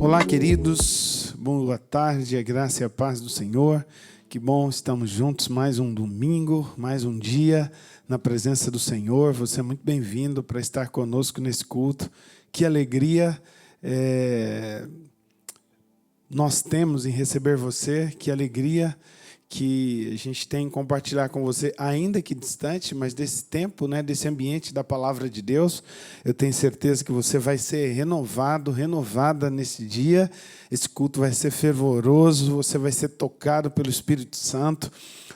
Olá, queridos, boa tarde, a graça e a paz do Senhor. Que bom, estamos juntos mais um domingo, mais um dia na presença do Senhor. Você é muito bem-vindo para estar conosco nesse culto. Que alegria nós temos em receber você, que alegria que a gente tem em compartilhar com você, ainda que distante, mas desse tempo, desse ambiente da Palavra de Deus. Eu tenho certeza que você vai ser renovado, renovada nesse dia. Esse culto vai ser fervoroso, você vai ser tocado pelo Espírito Santo.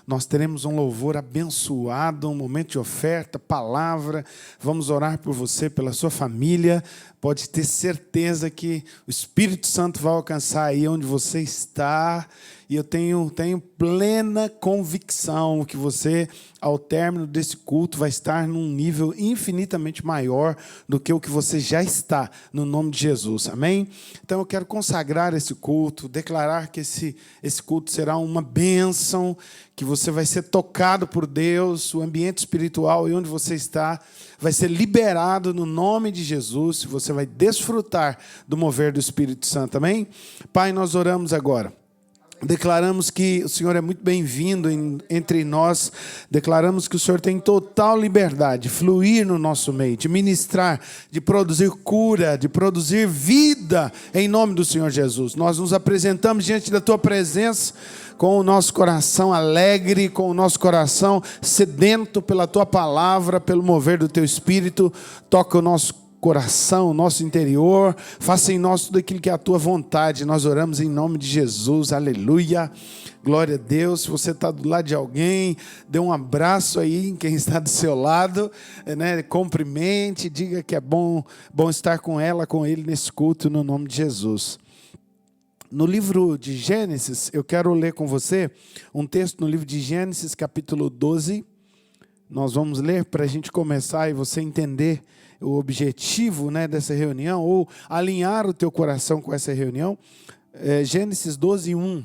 Nós teremos um louvor abençoado, um momento de oferta, palavra. Vamos orar por você, pela sua família. Pode ter certeza que o Espírito Santo vai alcançar aí onde você está. E eu tenho plena convicção que você, ao término desse culto, vai estar num nível infinitamente maior do que o que você já está, no nome de Jesus. Amém? Então eu quero consagrar esse culto, declarar que esse culto será uma bênção, que você vai ser tocado por Deus, o ambiente espiritual e onde você está vai ser liberado no nome de Jesus, você vai desfrutar do mover do Espírito Santo. Amém? Pai, nós oramos agora. Declaramos que o Senhor é muito bem-vindo entre nós. Declaramos que o Senhor tem total liberdade de fluir no nosso meio, de ministrar, de produzir cura, de produzir vida, em nome do Senhor Jesus. Nós nos apresentamos diante da Tua presença com o nosso coração alegre, com o nosso coração sedento pela Tua palavra, pelo mover do Teu Espírito. Toca o nosso coração, nosso interior, faça em nós tudo aquilo que é a Tua vontade. Nós oramos em nome de Jesus, aleluia, glória a Deus. Se você está do lado de alguém, dê um abraço aí em quem está do seu lado, cumprimente, diga que é bom estar com ela, com ele nesse culto, no nome de Jesus. No livro de Gênesis, eu quero ler com você um texto no livro de Gênesis, capítulo 12, nós vamos ler para a gente começar e você entender o objetivo dessa reunião, ou alinhar o teu coração com essa reunião. Gênesis 12, 1,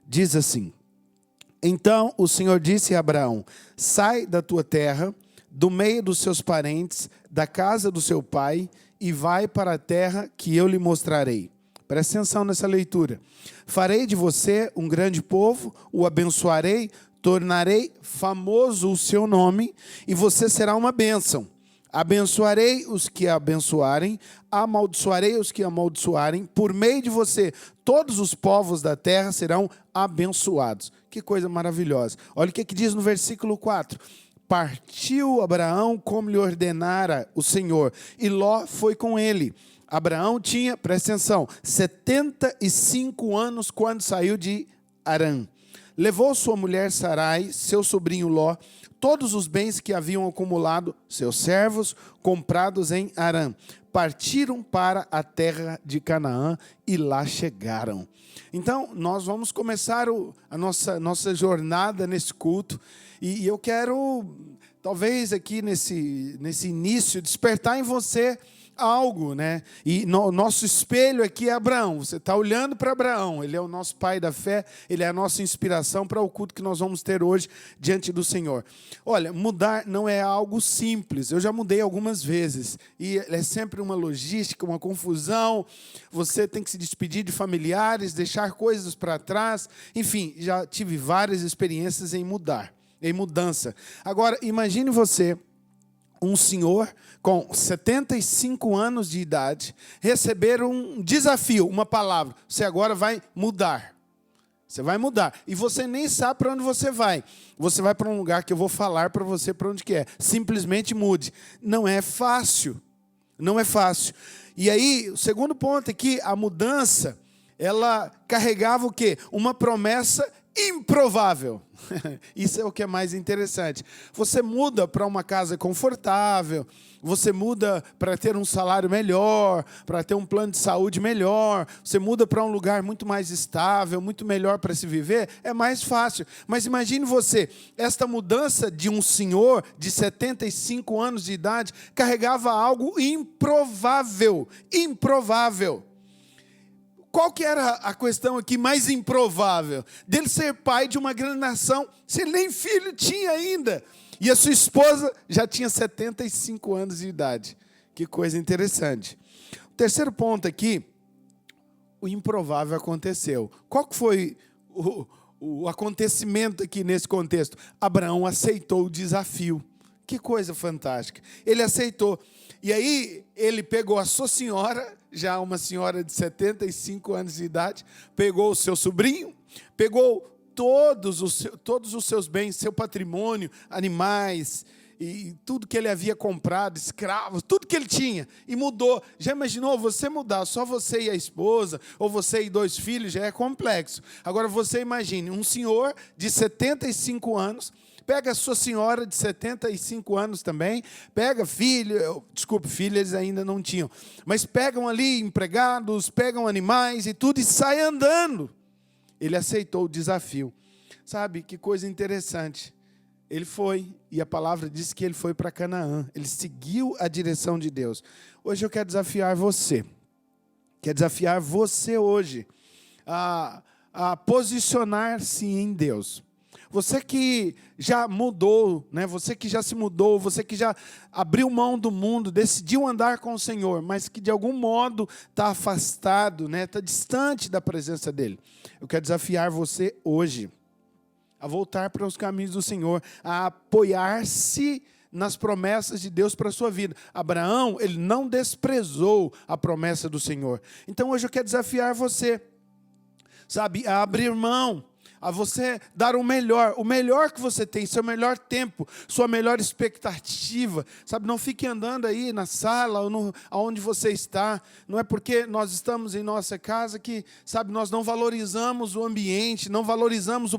diz assim: Então o Senhor disse a Abraão: sai da tua terra, do meio dos seus parentes, da casa do seu pai, e vai para a terra que eu lhe mostrarei. Presta atenção nessa leitura. Farei de você um grande povo, o abençoarei, tornarei famoso o seu nome, e você será uma bênção. Abençoarei os que abençoarem, amaldiçoarei os que amaldiçoarem. Por meio de você, todos os povos da terra serão abençoados. Que coisa maravilhosa. Olha o que diz no versículo 4. Partiu Abraão como lhe ordenara o Senhor, e Ló foi com ele. Abraão tinha, presta atenção, 75 anos quando saiu de Harã. Levou sua mulher Sarai, seu sobrinho Ló, todos os bens que haviam acumulado, seus servos, comprados em Harã. Partiram para a terra de Canaã e lá chegaram. Então, nós vamos começar a nossa jornada nesse culto. E eu quero, talvez aqui nesse início, despertar em você algo, E nosso espelho aqui é Abraão. Você está olhando para Abraão. Ele é o nosso pai da fé. Ele é a nossa inspiração para o culto que nós vamos ter hoje diante do Senhor. Olha, mudar não é algo simples. Eu já mudei algumas vezes. E é sempre uma logística, uma confusão. Você tem que se despedir de familiares, deixar coisas para trás. Enfim, já tive várias experiências em mudança. Agora, imagine você, um senhor com 75 anos de idade, receber um desafio, uma palavra. Você agora vai mudar. Você vai mudar. E você nem sabe para onde você vai. Você vai para um lugar que eu vou falar para você para onde que é. Simplesmente mude. Não é fácil. Não é fácil. E aí, o segundo ponto é que a mudança, ela carregava o quê? Uma promessa improvável. Isso é o que é mais interessante. Você muda para uma casa confortável, você muda para ter um salário melhor, para ter um plano de saúde melhor, você muda para um lugar muito mais estável, muito melhor para se viver, é mais fácil. Mas imagine você, esta mudança de um senhor de 75 anos de idade carregava algo improvável. Improvável. Qual que era a questão aqui mais improvável? Dele ser pai de uma grande nação, se ele nem filho tinha ainda. E a sua esposa já tinha 75 anos de idade. Que coisa interessante. O terceiro ponto aqui, o improvável aconteceu. Qual que foi o acontecimento aqui nesse contexto? Abraão aceitou o desafio. Que coisa fantástica. Ele aceitou. E aí, ele pegou a sua senhora, já uma senhora de 75 anos de idade, pegou o seu sobrinho, pegou todos os seus bens, seu patrimônio, animais, e tudo que ele havia comprado, escravos, tudo que ele tinha, e mudou. Já imaginou você mudar, só você e a esposa, ou você e 2 filhos, já é complexo. Agora você imagine, um senhor de 75 anos, pega a sua senhora de 75 anos também, pega filho, filho eles ainda não tinham, mas pegam ali empregados, pegam animais e tudo, e sai andando. Ele aceitou o desafio. Sabe, que coisa interessante. Ele foi, e a palavra diz que ele foi para Canaã. Ele seguiu a direção de Deus. Hoje eu quero desafiar você. Quero desafiar você hoje a posicionar-se em Deus. Você que já mudou, né? Você que já se mudou, você que já abriu mão do mundo, decidiu andar com o Senhor, mas que de algum modo está afastado, né? Está distante da presença dEle. Eu quero desafiar você hoje a voltar para os caminhos do Senhor, a apoiar-se nas promessas de Deus para a sua vida. Abraão, ele não desprezou a promessa do Senhor. Então hoje eu quero desafiar você, sabe, a abrir mão, a você dar o melhor que você tem, seu melhor tempo, sua melhor expectativa, sabe, não fique andando aí na sala, ou aonde você está, não é porque nós estamos em nossa casa que, sabe, nós não valorizamos o ambiente, não valorizamos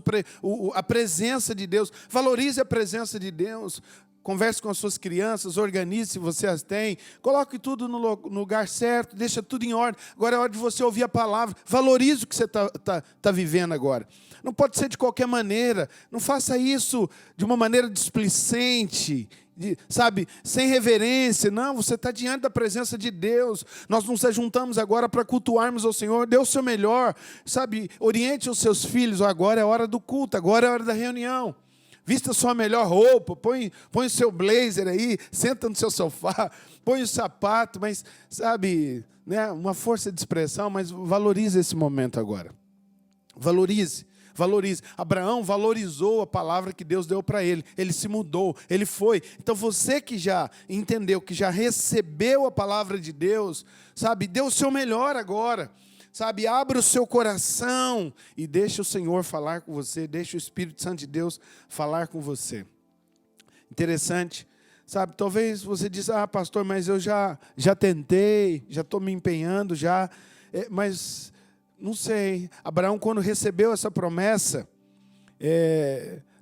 a presença de Deus. Valorize a presença de Deus. Converse com as suas crianças, organize se você as tem, coloque tudo no lugar certo, deixa tudo em ordem. Agora é hora de você ouvir a palavra, valorize o que você está vivendo agora. Não pode ser de qualquer maneira, não faça isso de uma maneira displicente, sabe, sem reverência. Não, você está diante da presença de Deus. Nós nos juntamos agora para cultuarmos ao Senhor. Dê o seu melhor, sabe, oriente os seus filhos. Agora é hora do culto, agora é hora da reunião. Vista a sua melhor roupa, põe o seu blazer aí, senta no seu sofá, põe o sapato, mas, sabe, né, uma força de expressão, mas valorize esse momento agora. Valorize. Abraão valorizou a palavra que Deus deu para ele. Ele se mudou, ele foi. Então você que já entendeu, que já recebeu a palavra de Deus, sabe, dê o seu melhor agora. Sabe, abra o seu coração e deixe o Senhor falar com você, deixe o Espírito Santo de Deus falar com você. Interessante, sabe, talvez você diz, pastor, mas eu já tentei, já estou me empenhando, mas não sei. Abraão, quando recebeu essa promessa,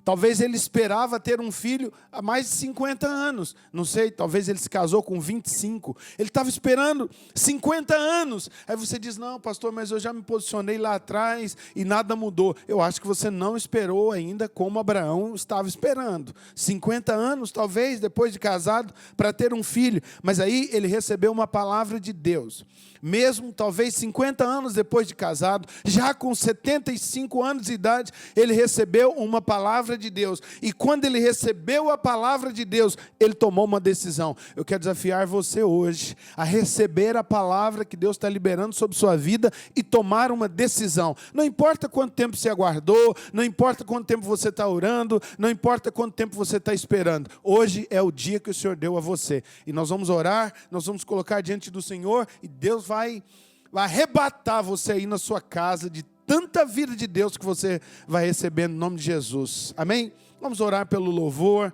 talvez ele esperava ter um filho há mais de 50 anos. Não sei, talvez ele se casou com 25. Ele estava esperando 50 anos. Aí você diz, não, pastor, mas eu já me posicionei lá atrás e nada mudou. Eu acho que você não esperou ainda como Abraão estava esperando. 50 anos, talvez, depois de casado, para ter um filho. Mas aí ele recebeu uma palavra de Deus. Mesmo, talvez, 50 anos depois de casado, já com 75 anos de idade, ele recebeu uma palavra de Deus. E quando ele recebeu a palavra de Deus, ele tomou uma decisão. Eu quero desafiar você hoje a receber a palavra que Deus está liberando sobre sua vida e tomar uma decisão. Não importa quanto tempo você aguardou, não importa quanto tempo você está orando, não importa quanto tempo você está esperando. Hoje é o dia que o Senhor deu a você. E nós vamos orar, nós vamos colocar diante do Senhor e Deus vai arrebatar você aí na sua casa de tanta vida de Deus que você vai receber no nome de Jesus. Amém? Vamos orar pelo louvor,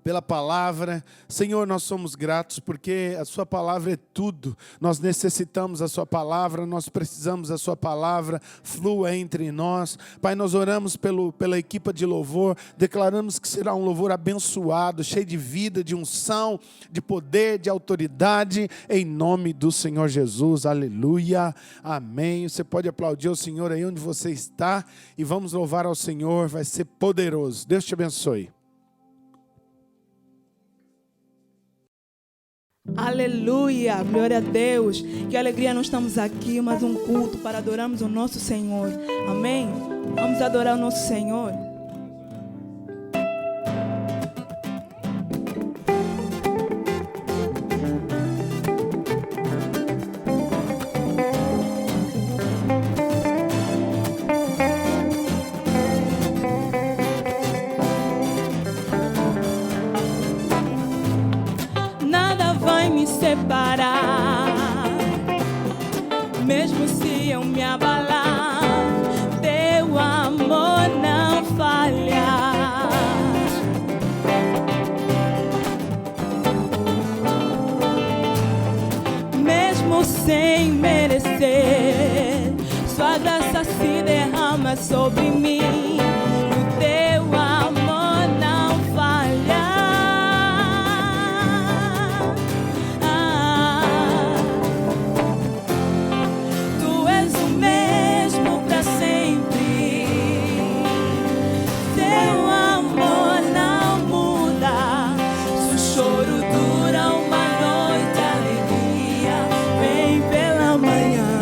pela palavra. Senhor, nós somos gratos porque a sua palavra é tudo. Nós necessitamos a sua palavra, nós precisamos da sua palavra, flua entre nós. Pai, nós oramos pela equipa de louvor, declaramos que será um louvor abençoado, cheio de vida, de unção, de poder, de autoridade, em nome do Senhor Jesus. Aleluia, amém. Você pode aplaudir o Senhor aí onde você está e vamos louvar ao Senhor, vai ser poderoso. Deus te abençoe. Aleluia, glória a Deus. Que alegria, nós estamos aqui, mais um culto para adorarmos o nosso Senhor. Amém? Vamos adorar o nosso Senhor. amparar. Mesmo se eu me abalar, teu amor não falha. Mesmo sem merecer, sua graça se derrama sobre mim. O teu amor não falha. Tu és o mesmo para sempre. Teu amor não muda. Se o choro dura uma noite, a alegria vem pela manhã.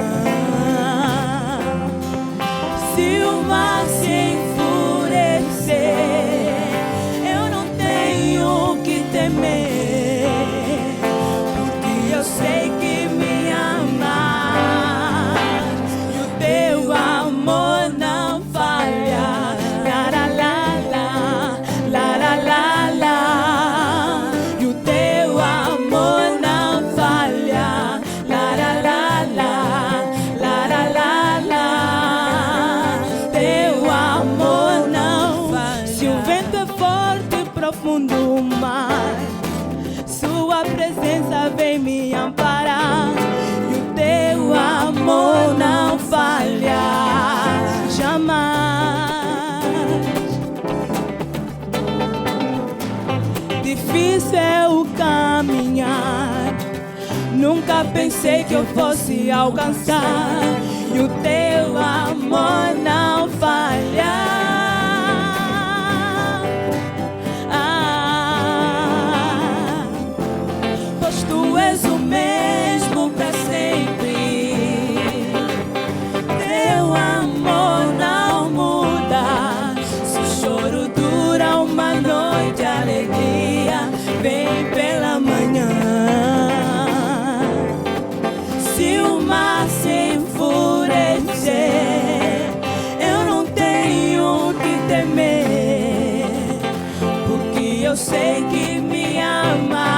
Se o mar se enfurecer, eu não tenho que temer, porque eu sei que me amas e o teu amor não falha. La la la la, la la la, e o teu amor não falha. La la la la, la la la, teu amor não falha. Se o vento é forte e profundo o mar, sua presença vem me amparar. E o teu amor não falha jamais. Difícil é o caminhar, nunca pensei que eu fosse alcançar. E o teu amor não falha. Pois tu és o mesmo para sempre. Teu amor não muda. Se o choro dura uma noite, a alegria vem pela manhã. Se o mar se enfurecer, eu não tenho que temer, porque eu sei que me amas.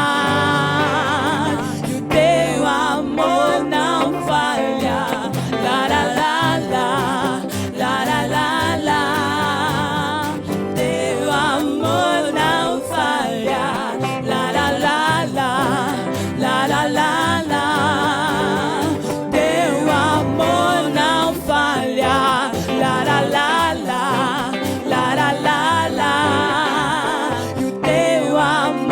E o teu amor não falha. La la la la, la la la la, teu amor não falha. La la la la, la la la la, teu amor não falha. La la la la, la la la la, e o teu amor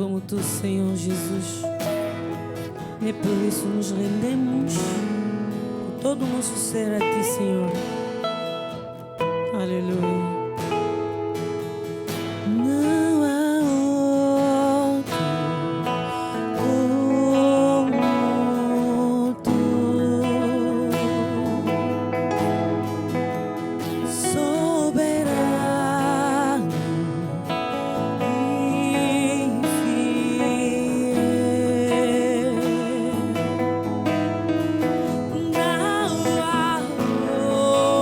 como tu, Senhor Jesus. E por isso nos rendemos com todo o nosso ser a ti, Senhor. Aleluia. Não há outro como tu, soberano e fiel. Não há outro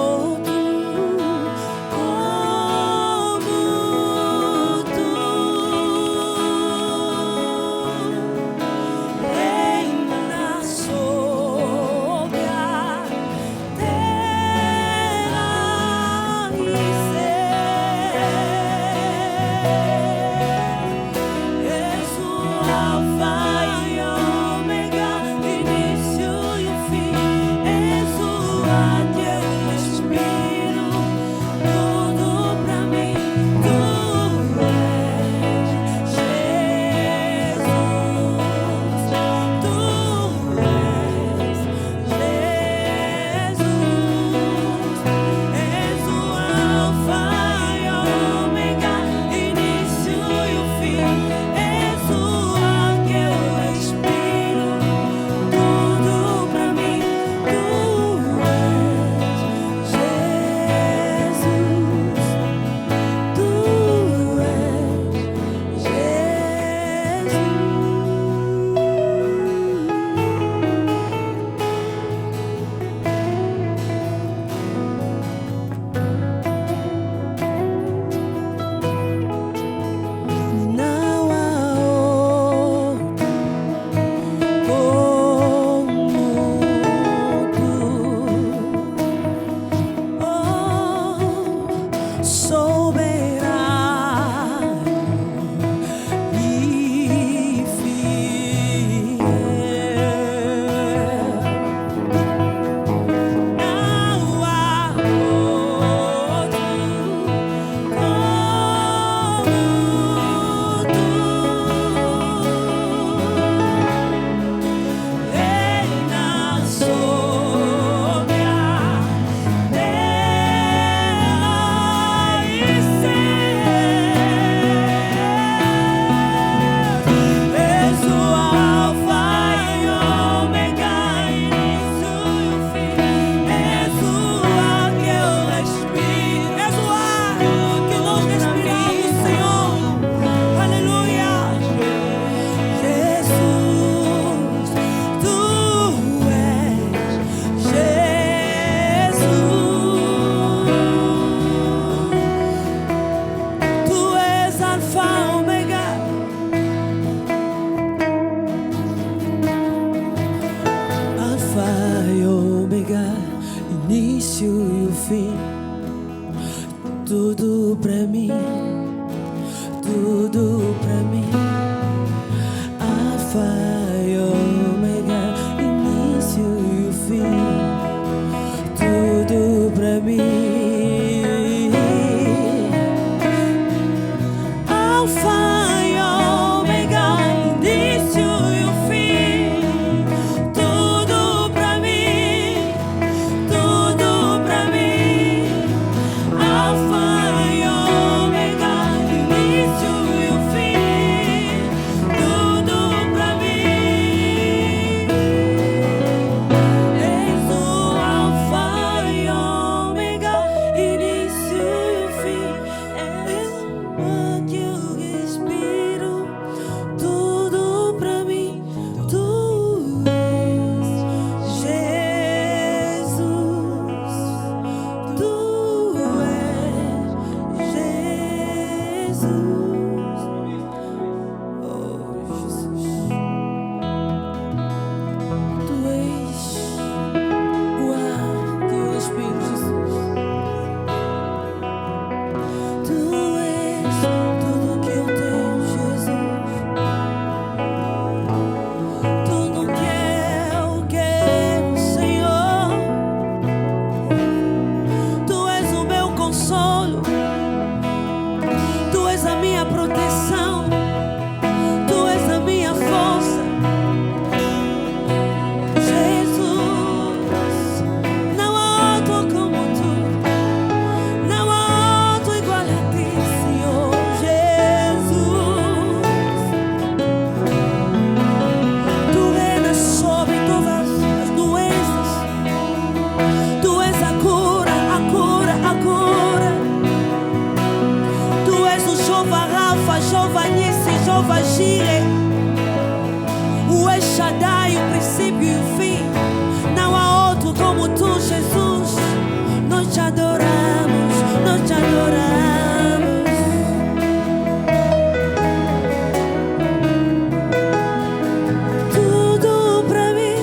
Shaddai, o princípio e o fim. Não há outro como tu, Jesus. Nós te adoramos, nós te adoramos. Tudo pra mim,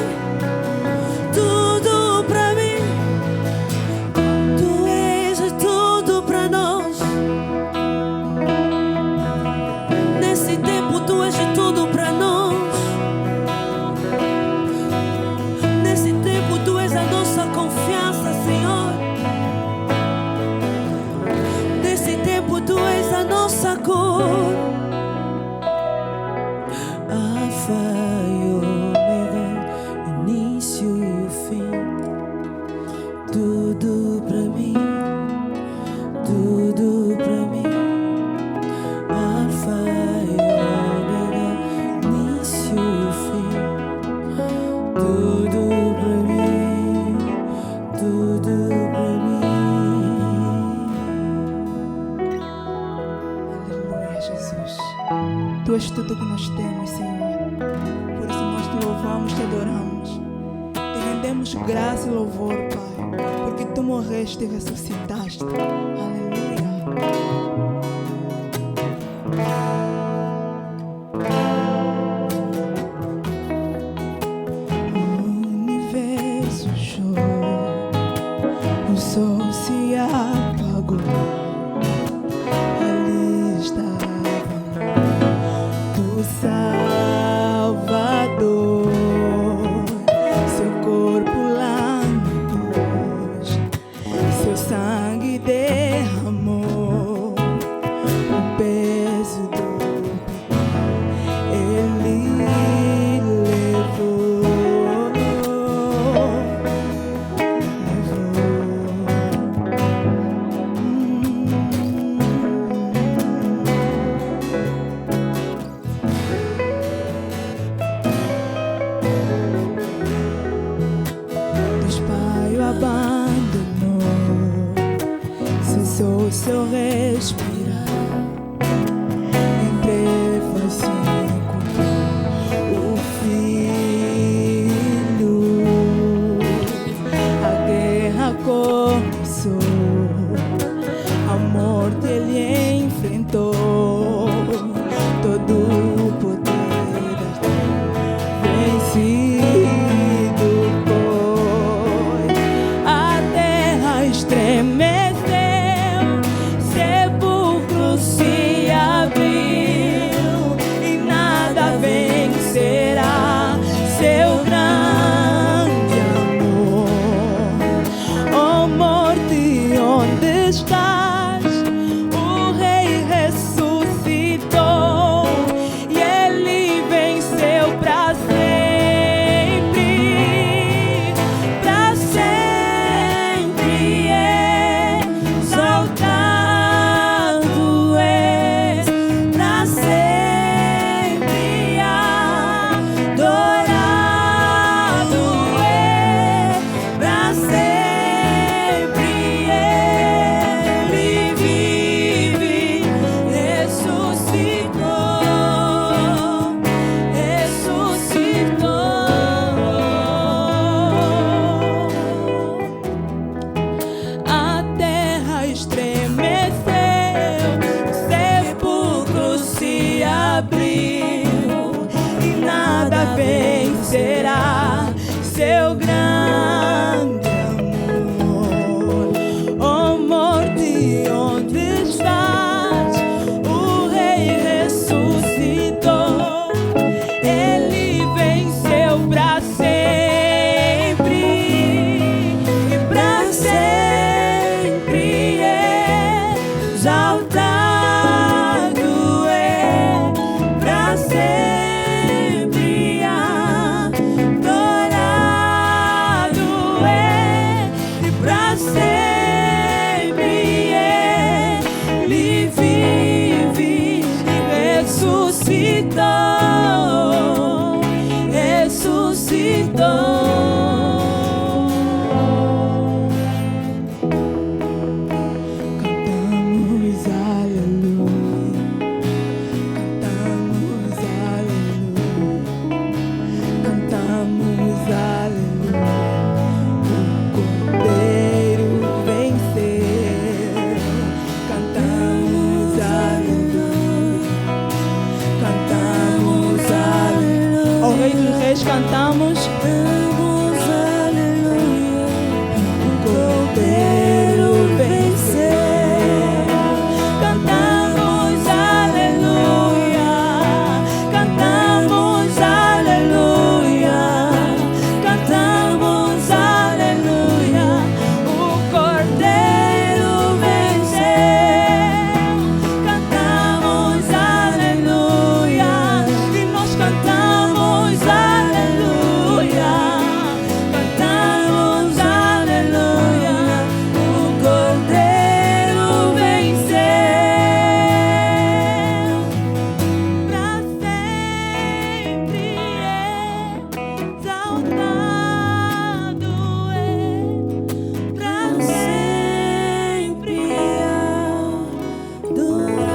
tudo pra mim. Tu és tudo pra nós. Nesse tempo tu és tudo pra nós. Nesse tempo tu és a nossa confiança, Senhor. Nesse tempo tu és a nossa cor. Alfa e Ômega, início e o fim. Tudo pra mim, tudo pra mim. Alfa e Ômega, início e o fim. Tudo pra mim, tudo pra mim. Aleluia, Jesus. Tu és tudo que nós temos, Senhor. Por isso nós te louvamos, te adoramos. Te rendemos graça e louvor, Pai. Porque tu morreste e ressuscitaste. Aleluia. O universo chorou, o sol se apagou. Ali estava o Salvador, seu corpo lá na cruz, seu sangue derramou, o peso do pecado ele levou. Deus Pai o abandonou, cessou seu respirar. Em trevas se encontrou o Filho. A guerra começou, a morte ele enfrentou. Todo o poder das trevas vencido foi. A terra estremeceu, sepulcro se abriu e nada vencerá seu grande amor. Oh morte, onde estás? O Rei ressuscitou e ele venceu pra sempre, pra sempre. Exaltado és, pra sempre adorado és, pra sempre ele vive, ressuscitou, ressuscitou. A terra estremeceu, o sepulcro se abriu e nada vencerá seu grande amor. Oh morte, onde estás? O Rei ressuscitou, ele venceu pra sempre e pra sempre exaltado é, pra sempre adorado é, e pra sempre ele vive e ressuscitou, ressuscitou. Cantamos aleluia, cantamos aleluia, cantamos, aleluia, o Cordeiro venceu. Cantamos, aleluia, cantamos, aleluia, cantamos, aleluia, o Cordeiro venceu. Cantamos, aleluia, e nós cantamos, aleluia, cantamos, aleluia, o Cordeiro venceu. Pra sempre exaltado pra sempre adorado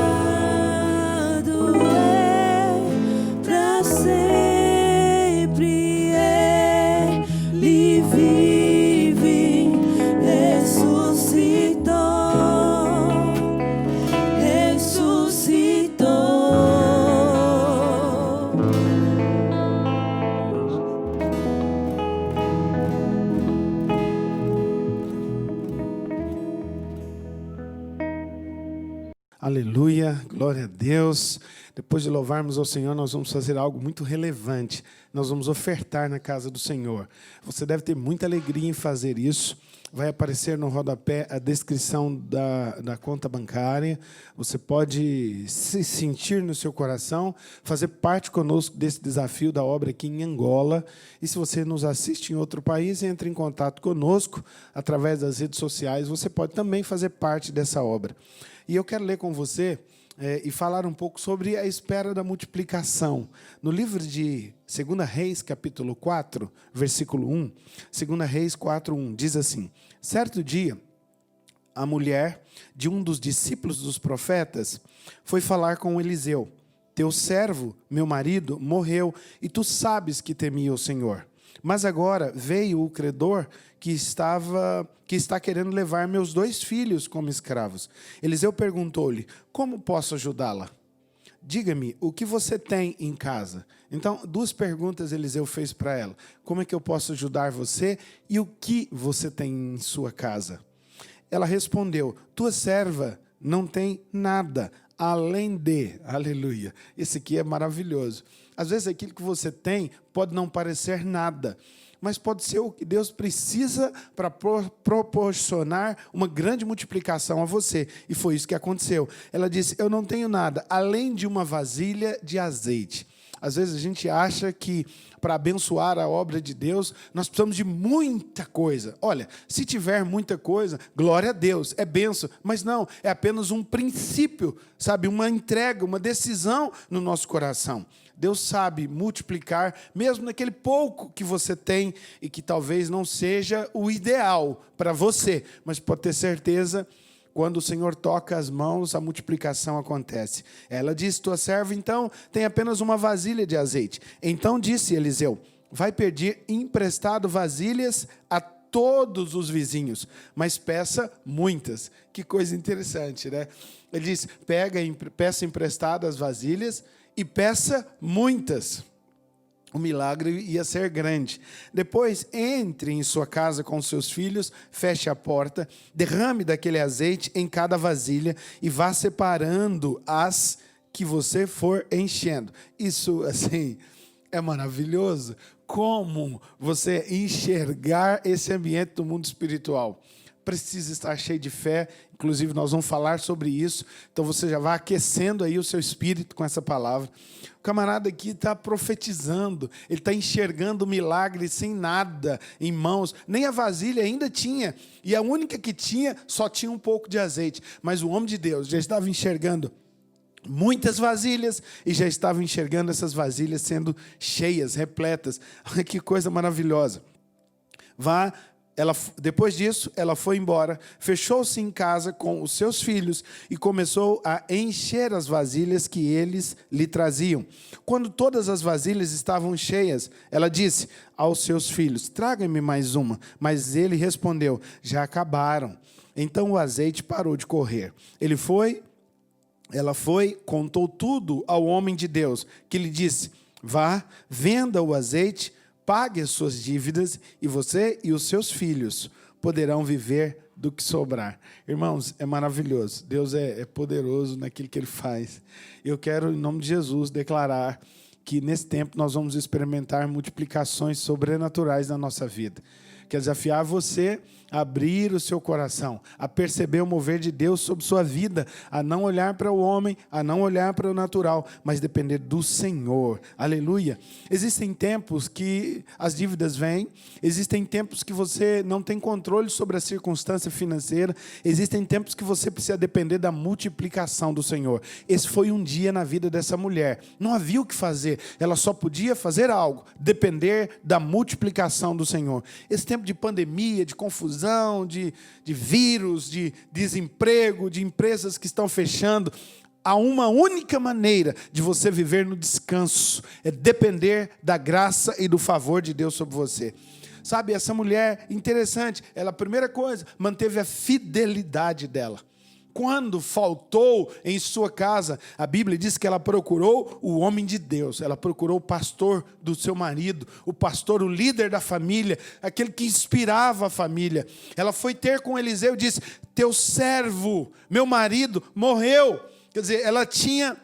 pra sempre Ele vive, ressuscitou. Aleluia, glória a Deus. Depois de louvarmos ao Senhor, nós vamos fazer algo muito relevante. Nós vamos ofertar na casa do Senhor. Você deve ter muita alegria em fazer isso. Vai aparecer no rodapé a descrição da conta bancária. Você pode se sentir no seu coração, fazer parte conosco desse desafio da obra aqui em Angola. E se você nos assiste em outro país, entre em contato conosco através das redes sociais. Você pode também fazer parte dessa obra. E eu quero ler com você e falar um pouco sobre a espera da multiplicação. No livro de 2 Reis, capítulo 4, versículo 1, 2 Reis 4, 1, diz assim: certo dia, a mulher de um dos discípulos dos profetas foi falar com Eliseu: teu servo, meu marido, morreu, e tu sabes que temia o Senhor. Mas agora veio o credor que está querendo levar meus 2 filhos como escravos. Eliseu perguntou-lhe: como posso ajudá-la? Diga-me, o que você tem em casa? Então, 2 perguntas Eliseu fez para ela: como é que eu posso ajudar você e o que você tem em sua casa? Ela respondeu: tua serva não tem nada além de, aleluia. Esse aqui é maravilhoso. Às vezes aquilo que você tem pode não parecer nada, mas pode ser o que Deus precisa para proporcionar uma grande multiplicação a você. E foi isso que aconteceu. Ela disse: eu não tenho nada além de uma vasilha de azeite. Às vezes a gente acha que para abençoar a obra de Deus, nós precisamos de muita coisa. Olha, se tiver muita coisa, glória a Deus, é bênção. Mas não, é apenas um princípio, sabe? Uma entrega, uma decisão no nosso coração. Deus sabe multiplicar, mesmo naquele pouco que você tem, e que talvez não seja o ideal para você, mas pode ter certeza, quando o Senhor toca as mãos, a multiplicação acontece. Ela disse: tua serva, então, tem apenas uma vasilha de azeite. Então disse Eliseu: vai pedir emprestado vasilhas a todos os vizinhos, mas peça muitas. Que coisa interessante, né? Ele disse: peça emprestadas vasilhas e peça muitas. O milagre ia ser grande. Depois, entre em sua casa com seus filhos, feche a porta, derrame daquele azeite em cada vasilha e vá separando as que você for enchendo. Isso, assim, é maravilhoso. Como você enxergar esse ambiente do mundo espiritual? Precisa estar cheio de fé. Inclusive, nós vamos falar sobre isso. Então, você já vai aquecendo aí o seu espírito com essa palavra. O camarada aqui está profetizando. Ele está enxergando o milagre sem nada em mãos. Nem a vasilha ainda tinha. E a única que tinha, só tinha um pouco de azeite. Mas o homem de Deus já estava enxergando muitas vasilhas e já estava enxergando essas vasilhas sendo cheias, repletas. Que coisa maravilhosa. Depois disso, ela foi embora, fechou-se em casa com os seus filhos e começou a encher as vasilhas que eles lhe traziam. Quando todas as vasilhas estavam cheias, ela disse aos seus filhos: traga-me mais uma. Mas ele respondeu: já acabaram. Então o azeite parou de correr. Ela foi, contou tudo ao homem de Deus, que lhe disse: vá, venda o azeite, pague as suas dívidas e você e os seus filhos poderão viver do que sobrar. Irmãos, é maravilhoso. Deus é poderoso naquilo que Ele faz. Eu quero, em nome de Jesus, declarar que nesse tempo nós vamos experimentar multiplicações sobrenaturais na nossa vida. Quero desafiar você a abrir o seu coração, a perceber o mover de Deus sobre sua vida, a não olhar para o homem, a não olhar para o natural, mas depender do Senhor. Aleluia. Existem tempos que as dívidas vêm, existem tempos que você não tem controle sobre a circunstância financeira, existem tempos que você precisa depender da multiplicação do Senhor. Esse foi um dia na vida dessa mulher. Não havia o que fazer, ela só podia fazer algo, depender da multiplicação do Senhor. Esse tempo de pandemia, de confusão, de vírus, de desemprego, de empresas que estão fechando, há uma única maneira de você viver no descanso, é depender da graça e do favor de Deus sobre você. Sabe, essa mulher, interessante, ela, a primeira coisa, manteve a fidelidade dela. Quando faltou em sua casa, a Bíblia diz que ela procurou o homem de Deus, ela procurou o pastor do seu marido, o pastor, o líder da família, aquele que inspirava a família. Ela foi ter com Eliseu e disse: teu servo, meu marido, morreu. Quer dizer, ela tinha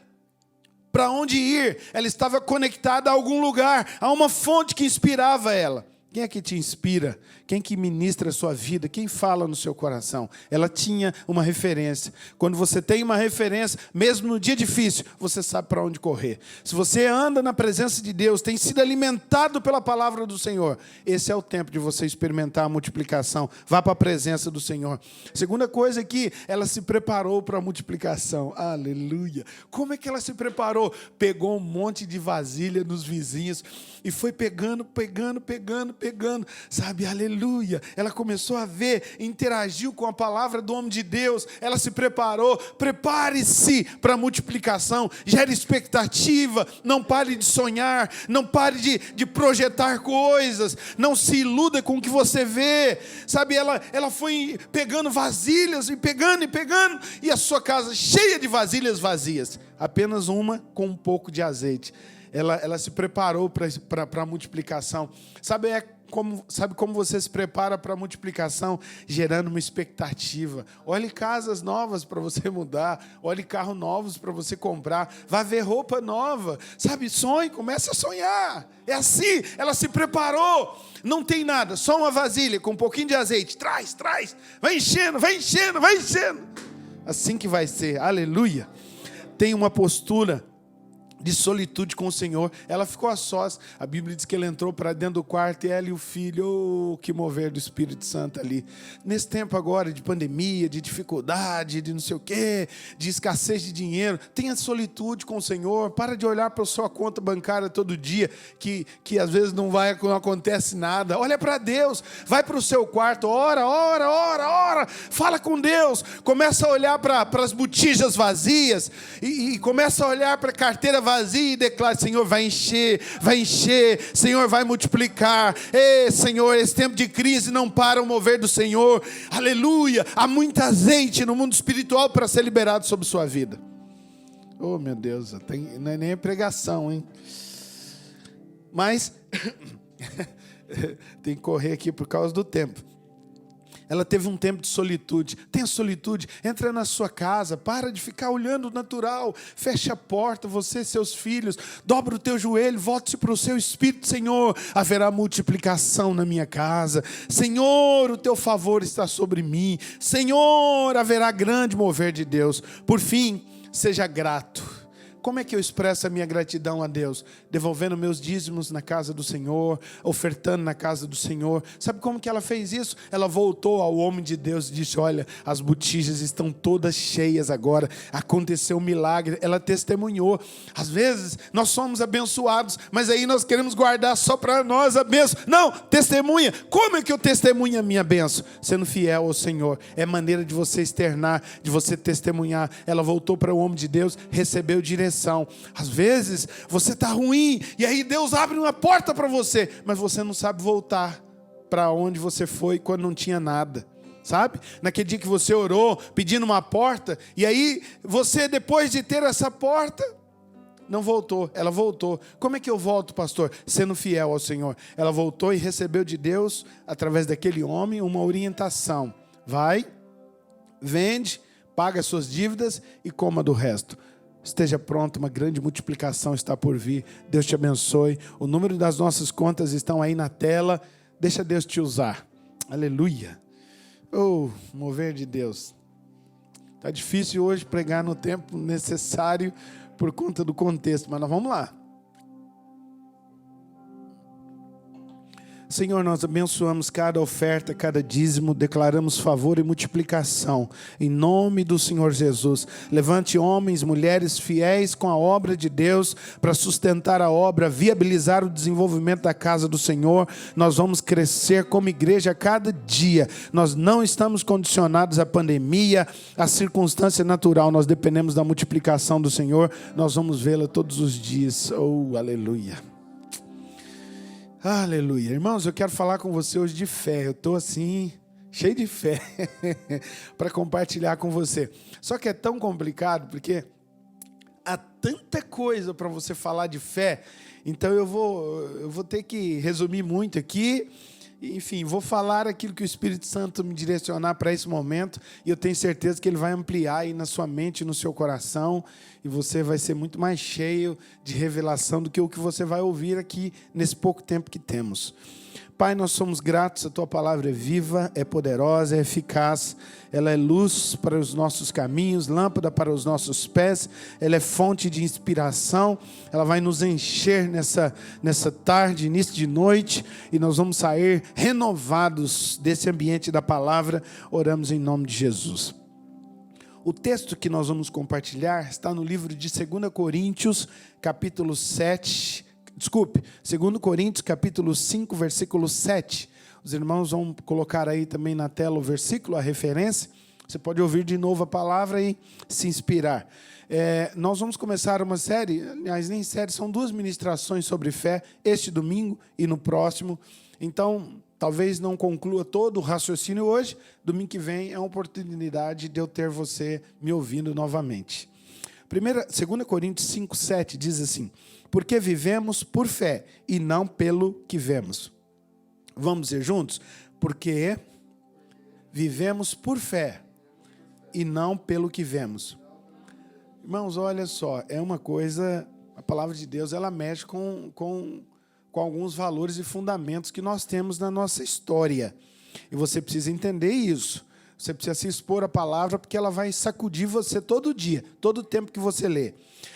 para onde ir, ela estava conectada a algum lugar, a uma fonte que inspirava ela. Quem é que te inspira? Quem que ministra a sua vida? Quem fala no seu coração? Ela tinha uma referência. Quando você tem uma referência, mesmo no dia difícil, você sabe para onde correr. Se você anda na presença de Deus, tem sido alimentado pela palavra do Senhor, esse é o tempo de você experimentar a multiplicação. Vá para a presença do Senhor. Segunda coisa aqui, ela se preparou para a multiplicação. Aleluia! Como é que ela se preparou? Pegou um monte de vasilha nos vizinhos e foi pegando, sabe, aleluia, ela começou a ver, interagiu com a palavra do homem de Deus, ela se preparou, prepare-se para a multiplicação, gere expectativa, não pare de sonhar, não pare de projetar coisas, não se iluda com o que você vê, sabe, ela foi pegando vasilhas, e pegando, e a sua casa cheia de vasilhas vazias, apenas uma com um pouco de azeite. Ela se preparou para a multiplicação. Sabe como você se prepara para a multiplicação? Gerando uma expectativa. Olhe casas novas para você mudar. Olhe carros novos para você comprar. Vá ver roupa nova. Sabe, sonhe, comece a sonhar. É assim, ela se preparou. Não tem nada, só uma vasilha com um pouquinho de azeite. Traz. Vai enchendo. Assim que vai ser. Aleluia. Tem uma postura de solitude com o Senhor. Ela ficou a sós. A Bíblia diz que ela entrou para dentro do quarto e ela e o filho, que mover do Espírito Santo ali. Nesse tempo agora de pandemia, de dificuldade, de não sei o quê, de escassez de dinheiro, tenha solitude com o Senhor. Para de olhar para a sua conta bancária todo dia, que às vezes não acontece nada. Olha para Deus, vai para o seu quarto, ora, fala com Deus, começa a olhar para as botijas vazias e começa a olhar para a carteira vazia e declara: Senhor, vai encher, Senhor, vai multiplicar. Senhor, esse tempo de crise não para o mover do Senhor. Aleluia, há muito azeite no mundo espiritual para ser liberado sobre sua vida. Oh, meu Deus, não é nem pregação, hein? Mas tem que correr aqui por causa do tempo. Ela teve um tempo de solitude. Tenha solitude, entra na sua casa, para de ficar olhando o natural, fecha a porta, você e seus filhos, dobra o teu joelho, volte-se para o seu espírito. Senhor, haverá multiplicação na minha casa. Senhor, o teu favor está sobre mim. Senhor, haverá grande mover de Deus. Por fim, seja grato. Como é que eu expresso a minha gratidão a Deus? Devolvendo meus dízimos na casa do Senhor, ofertando na casa do Senhor. Sabe como que ela fez isso? Ela voltou ao homem de Deus e disse: olha, as botijas estão todas cheias agora, aconteceu um milagre. Ela testemunhou. Às vezes nós somos abençoados, mas aí nós queremos guardar só para nós a bênção. Não, testemunha. Como é que eu testemunho a minha bênção? Sendo fiel ao Senhor. É maneira de você externar, de você testemunhar. Ela voltou para o homem de Deus, recebeu direção. Às vezes você está ruim e aí Deus abre uma porta para você, mas você não sabe voltar para onde você foi quando não tinha nada, sabe? Naquele dia que você orou pedindo uma porta, e aí você, depois de ter essa porta, não voltou. Ela voltou. Como é que eu volto, pastor? Sendo fiel ao Senhor. Ela voltou e recebeu de Deus, através daquele homem, uma orientação. Vai, vende, paga as suas dívidas e coma do resto. Esteja pronto, uma grande multiplicação está por vir. Deus te abençoe. O número das nossas contas estão aí na tela. Deixa Deus te usar. Aleluia. Oh, mover de Deus. Está difícil hoje pregar no tempo necessário por conta do contexto, mas nós vamos lá. Senhor, nós abençoamos cada oferta, cada dízimo, declaramos favor e multiplicação, em nome do Senhor Jesus. Levante homens, mulheres fiéis com a obra de Deus, para sustentar a obra, viabilizar o desenvolvimento da casa do Senhor. Nós vamos crescer como igreja a cada dia. Nós não estamos condicionados à pandemia, à circunstância natural, nós dependemos da multiplicação do Senhor. Nós vamos vê-la todos os dias. Oh, aleluia. Aleluia. Irmãos, eu quero falar com você hoje de fé. Eu estou assim, cheio de fé para compartilhar com você. Só que é tão complicado porque há tanta coisa para você falar de fé. Então eu vou ter que resumir muito aqui. Enfim, vou falar aquilo que o Espírito Santo me direcionar para esse momento. E eu tenho certeza que Ele vai ampliar aí na sua mente, no seu coração. E você vai ser muito mais cheio de revelação do que o que você vai ouvir aqui nesse pouco tempo que temos. Pai, nós somos gratos, a Tua palavra é viva, é poderosa, é eficaz. Ela é luz para os nossos caminhos, lâmpada para os nossos pés. Ela é fonte de inspiração. Ela vai nos encher nessa tarde, início de noite. E nós vamos sair renovados desse ambiente da palavra. Oramos em nome de Jesus. O texto que nós vamos compartilhar está no livro de 2 Coríntios, capítulo 7. 2 Coríntios, capítulo 5, versículo 7. Os irmãos vão colocar aí também na tela o versículo, a referência. Você pode ouvir de novo a palavra e se inspirar. Nós vamos começar uma série, aliás, nem série, são 2 ministrações sobre fé, este domingo e no próximo. Então, talvez não conclua todo o raciocínio hoje. Domingo que vem é uma oportunidade de eu ter você me ouvindo novamente. 2 Coríntios 5, 7 diz assim: porque vivemos por fé e não pelo que vemos. Vamos dizer juntos? Porque vivemos por fé e não pelo que vemos. Irmãos, olha só, é uma coisa, a palavra de Deus, ela mexe com alguns valores e fundamentos que nós temos na nossa história. E você precisa entender isso. Você precisa se expor à palavra, porque ela vai sacudir você todo dia, todo o tempo que você lê.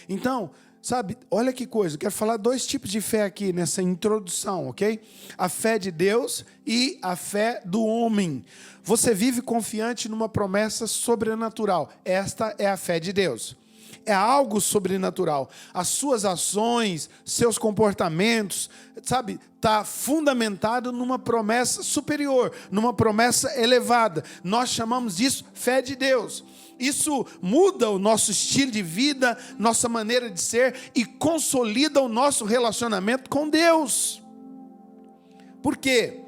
Então, sabe, olha que coisa, eu quero falar 2 tipos de fé aqui nessa introdução, ok? A fé de Deus e a fé do homem. Você vive confiante numa promessa sobrenatural. Esta é a fé de Deus. É algo sobrenatural. As suas ações, seus comportamentos, sabe, está fundamentado numa promessa superior, numa promessa elevada. Nós chamamos disso fé de Deus. Isso muda o nosso estilo de vida, nossa maneira de ser e consolida o nosso relacionamento com Deus. Por quê?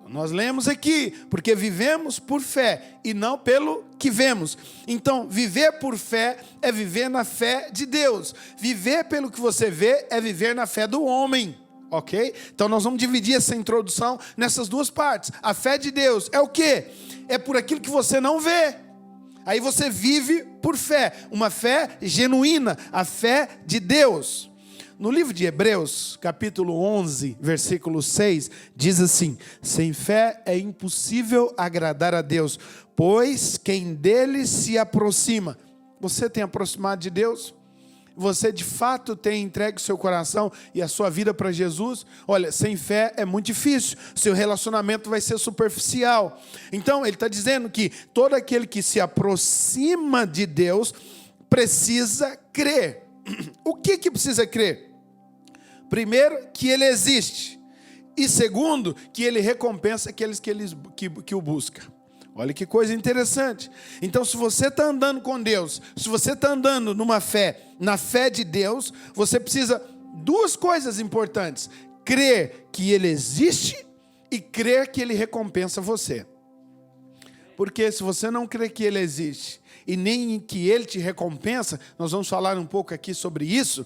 Nós lemos aqui, porque vivemos por fé e não pelo que vemos. Então, viver por fé é viver na fé de Deus. Viver pelo que você vê é viver na fé do homem. Ok? Então, nós vamos dividir essa introdução nessas 2 partes. A fé de Deus é o quê? É por aquilo que você não vê. Aí você vive por fé. Uma fé genuína, a fé de Deus. No livro de Hebreus, capítulo 11, versículo 6, diz assim: sem fé é impossível agradar a Deus, pois quem dele se aproxima. Você tem aproximado de Deus? Você de fato tem entregue o seu coração e a sua vida para Jesus? Olha, sem fé é muito difícil, seu relacionamento vai ser superficial. Então ele está dizendo que todo aquele que se aproxima de Deus precisa crer. O que precisa crer? Primeiro, que Ele existe. E segundo, que Ele recompensa aqueles que o buscam. Olha que coisa interessante. Então, se você está andando com Deus, se você está andando numa fé, na fé de Deus, você precisa 2 coisas importantes: crer que Ele existe e crer que Ele recompensa você. Porque se você não crê que Ele existe e nem que Ele te recompensa, nós vamos falar um pouco aqui sobre isso,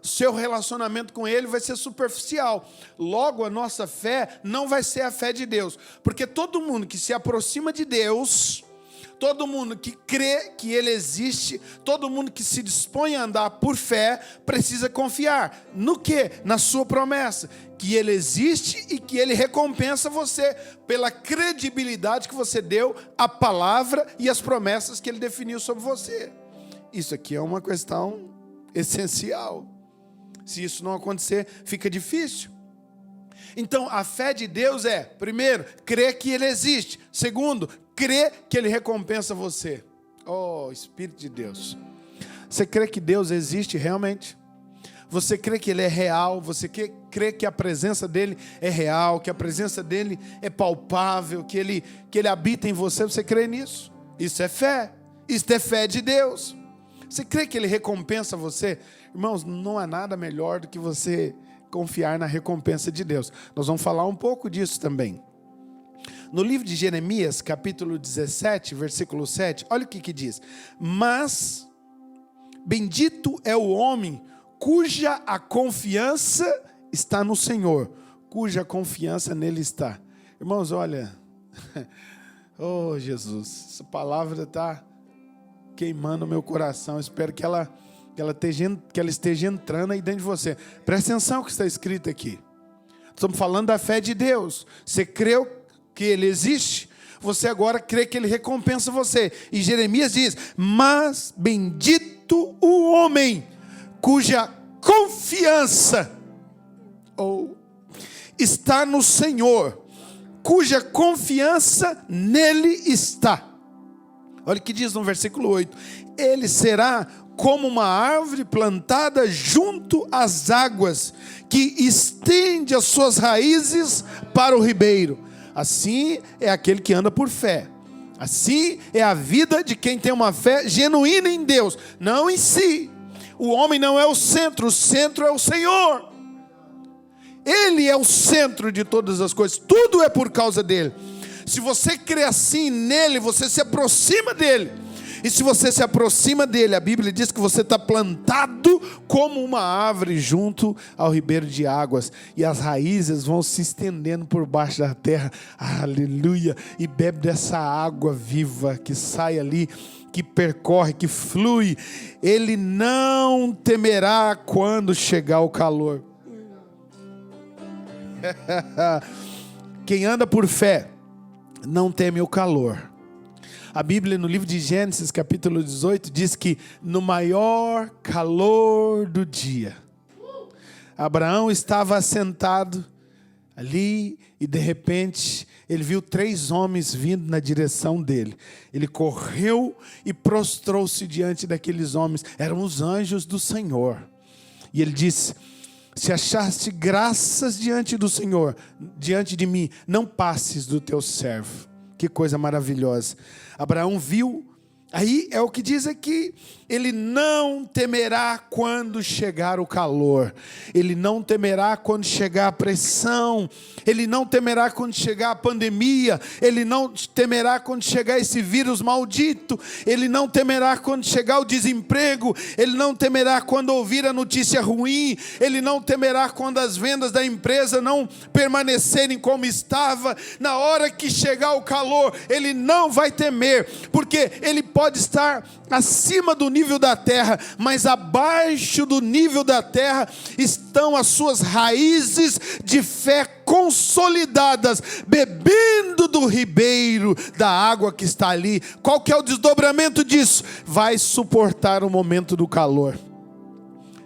seu relacionamento com Ele vai ser superficial. Logo, a nossa fé não vai ser a fé de Deus. Porque todo mundo que se aproxima de Deus, todo mundo que crê que Ele existe, todo mundo que se dispõe a andar por fé, precisa confiar. No quê? Na sua promessa. Que Ele existe e que Ele recompensa você pela credibilidade que você deu à palavra e às promessas que Ele definiu sobre você. Isso aqui é uma questão essencial. Se isso não acontecer, fica difícil. Então, a fé de Deus é, primeiro, crer que Ele existe. Segundo, crer que Ele recompensa você. Oh, Espírito de Deus. Você crê que Deus existe realmente? Você crê que Ele é real? Você crê que a presença dEle é real? Que a presença dEle é palpável? Que Ele habita em você? Você crê nisso? Isso é fé. Isso é fé de Deus. Você crê que Ele recompensa você? Irmãos, não há nada melhor do que você confiar na recompensa de Deus. Nós vamos falar um pouco disso também. No livro de Jeremias, capítulo 17, versículo 7, olha o que diz. Mas bendito é o homem cuja a confiança está no Senhor, cuja confiança nele está. Irmãos, olha, oh Jesus, essa palavra está queimando o meu coração. Espero que ela esteja entrando aí dentro de você. Presta atenção no que está escrito aqui. Estamos falando da fé de Deus. Você creu que Ele existe? Você agora crê que Ele recompensa você. E Jeremias diz, mas bendito o homem cuja confiança está no Senhor, cuja confiança nele está. Olha o que diz no versículo 8. Ele será como uma árvore plantada junto às águas, que estende as suas raízes para o ribeiro. Assim é aquele que anda por fé. Assim é a vida de quem tem uma fé genuína em Deus, não em si. O homem não é o centro é o Senhor. Ele é o centro de todas as coisas, tudo é por causa dele. Se você crê assim nele, você se aproxima dele. E se você se aproxima dele, a Bíblia diz que você está plantado como uma árvore junto ao ribeiro de águas. E as raízes vão se estendendo por baixo da terra. Aleluia! E bebe dessa água viva que sai ali, que percorre, que flui. Ele não temerá quando chegar o calor. Quem anda por fé não teme o calor. A Bíblia, no livro de Gênesis, capítulo 18, diz que no maior calor do dia, Abraão estava assentado ali e de repente ele viu 3 homens vindo na direção dele. Ele correu e prostrou-se diante daqueles homens. Eram os anjos do Senhor. E ele disse: se achaste graças diante do Senhor, diante de mim, não passes do teu servo. Que coisa maravilhosa. Abraão viu, aí é o que diz aqui, ele não temerá quando chegar o calor, ele não temerá quando chegar a pressão, ele não temerá quando chegar a pandemia, ele não temerá quando chegar esse vírus maldito, ele não temerá quando chegar o desemprego, ele não temerá quando ouvir a notícia ruim, ele não temerá quando as vendas da empresa não permanecerem como estava. Na hora que chegar o calor, ele não vai temer, porque ele pode estar acima do nível da terra, mas abaixo do nível da terra estão as suas raízes de fé consolidadas, bebendo do ribeiro da água que está ali. Qual que é o desdobramento disso? Vai suportar o momento do calor.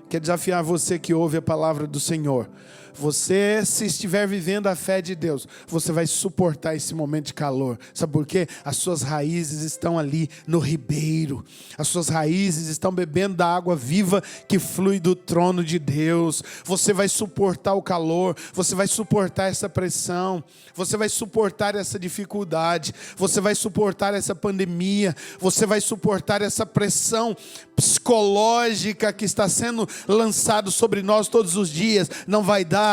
Quero desafiar você que ouve a palavra do Senhor. Você, se estiver vivendo a fé de Deus, você vai suportar esse momento de calor. Sabe por quê? As suas raízes estão ali no ribeiro. As suas raízes estão bebendo da água viva que flui do trono de Deus. Você vai suportar o calor. Você vai suportar essa pressão. Você vai suportar essa dificuldade. Você vai suportar essa pandemia. Você vai suportar essa pressão psicológica que está sendo lançado sobre nós todos os dias. Não vai dar,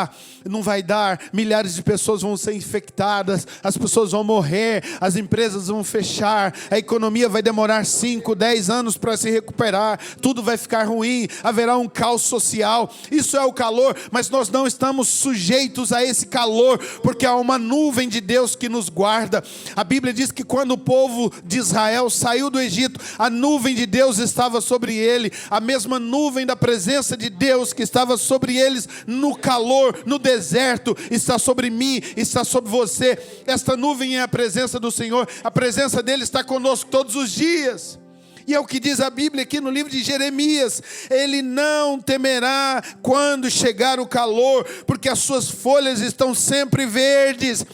dar, milhares de pessoas vão ser infectadas, as pessoas vão morrer, as empresas vão fechar, a economia vai demorar 5, 10 anos para se recuperar, tudo vai ficar ruim, haverá um caos social. Isso é o calor, mas nós não estamos sujeitos a esse calor, porque há uma nuvem de Deus que nos guarda. A Bíblia diz que quando o povo de Israel saiu do Egito, a nuvem de Deus estava sobre ele, a mesma nuvem da presença de Deus que estava sobre eles no calor, no deserto, está sobre mim, está sobre você. Esta nuvem é a presença do Senhor, a presença dele está conosco todos os dias. E é o que diz a Bíblia aqui no livro de Jeremias: ele não temerá quando chegar o calor, porque as suas folhas estão sempre verdes.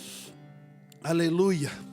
Aleluia.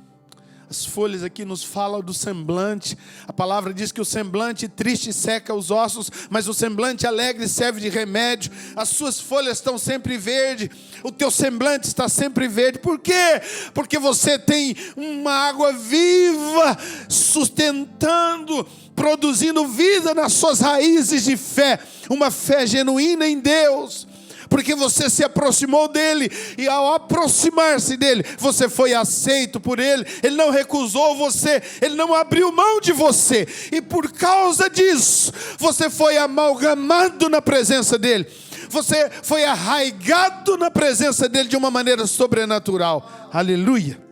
As folhas aqui nos falam do semblante. A palavra diz que o semblante triste seca os ossos, mas o semblante alegre serve de remédio. As suas folhas estão sempre verdes. O teu semblante está sempre verde. Por quê? Porque você tem uma água viva sustentando, produzindo vida nas suas raízes de fé. Uma fé genuína em Deus. Porque você se aproximou dele, e ao aproximar-se dele, você foi aceito por ele. Ele não recusou você, ele não abriu mão de você, e por causa disso, você foi amalgamado na presença dele. Você foi arraigado na presença dele de uma maneira sobrenatural. Aleluia.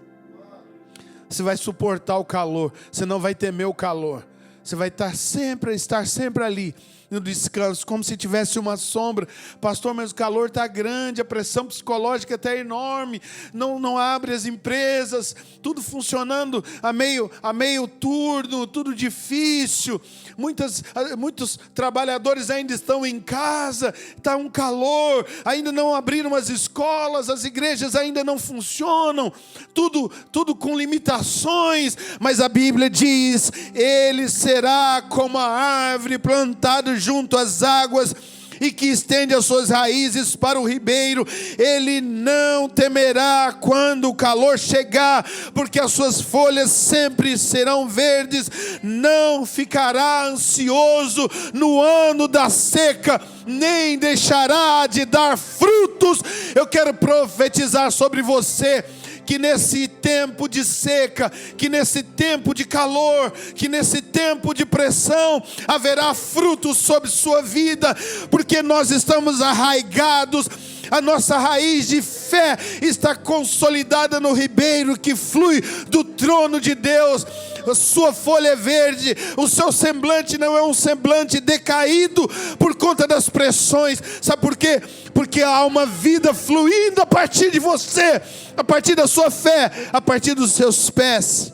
Você vai suportar o calor, você não vai temer o calor. Você vai estar sempre ali, no descanso, como se tivesse uma sombra. Pastor, mas o calor está grande, a pressão psicológica está enorme, não abre as empresas, tudo funcionando a meio turno, tudo difícil, muitos trabalhadores ainda estão em casa, está um calor, ainda não abriram as escolas, as igrejas ainda não funcionam, tudo com limitações, mas a Bíblia diz: ele será como a árvore plantada junto às águas e que estende as suas raízes para o ribeiro. Ele não temerá quando o calor chegar, porque as suas folhas sempre serão verdes. Não ficará ansioso no ano da seca, nem deixará de dar frutos. Eu quero profetizar sobre você que nesse tempo de seca, que nesse tempo de calor, que nesse tempo de pressão, haverá frutos sobre sua vida, porque nós estamos arraigados, a nossa raiz de fé está consolidada no ribeiro que flui do trono de Deus. A sua folha é verde, o seu semblante não é um semblante decaído por conta das pressões. Sabe por quê? Porque há uma vida fluindo a partir de você, a partir da sua fé, a partir dos seus pés.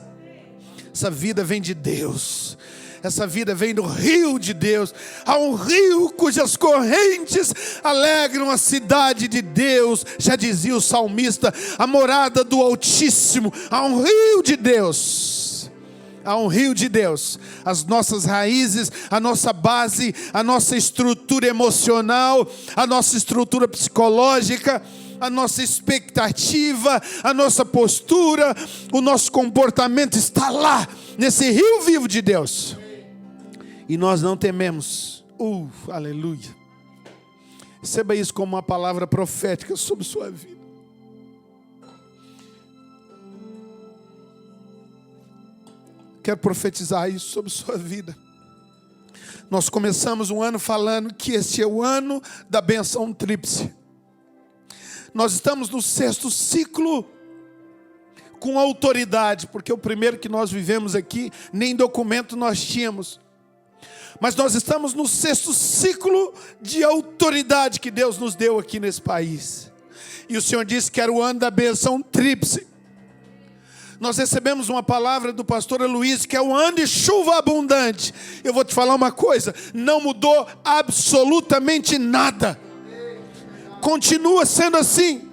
Essa vida vem de Deus. Essa vida vem do rio de Deus. Há um rio cujas correntes alegram a cidade de Deus. Já dizia o salmista: a morada do Altíssimo. Há um rio de Deus. Há um rio de Deus. As nossas raízes, a nossa base, a nossa estrutura emocional, a nossa estrutura psicológica, a nossa expectativa, a nossa postura, o nosso comportamento está lá, nesse rio vivo de Deus. E nós não tememos. Aleluia. Receba isso como uma palavra profética sobre sua vida. Quero profetizar isso sobre sua vida. Nós começamos um ano falando que este é o ano da benção tríplice. Nós estamos no 6º ciclo com autoridade, porque o primeiro que nós vivemos aqui, nem documento nós tínhamos. Mas nós estamos no 6º ciclo de autoridade que Deus nos deu aqui nesse país. E o Senhor disse que era o ano da benção tríplice. Nós recebemos uma palavra do pastor Luiz, que é o ano de chuva abundante. Eu vou te falar uma coisa: não mudou absolutamente nada. Continua sendo assim.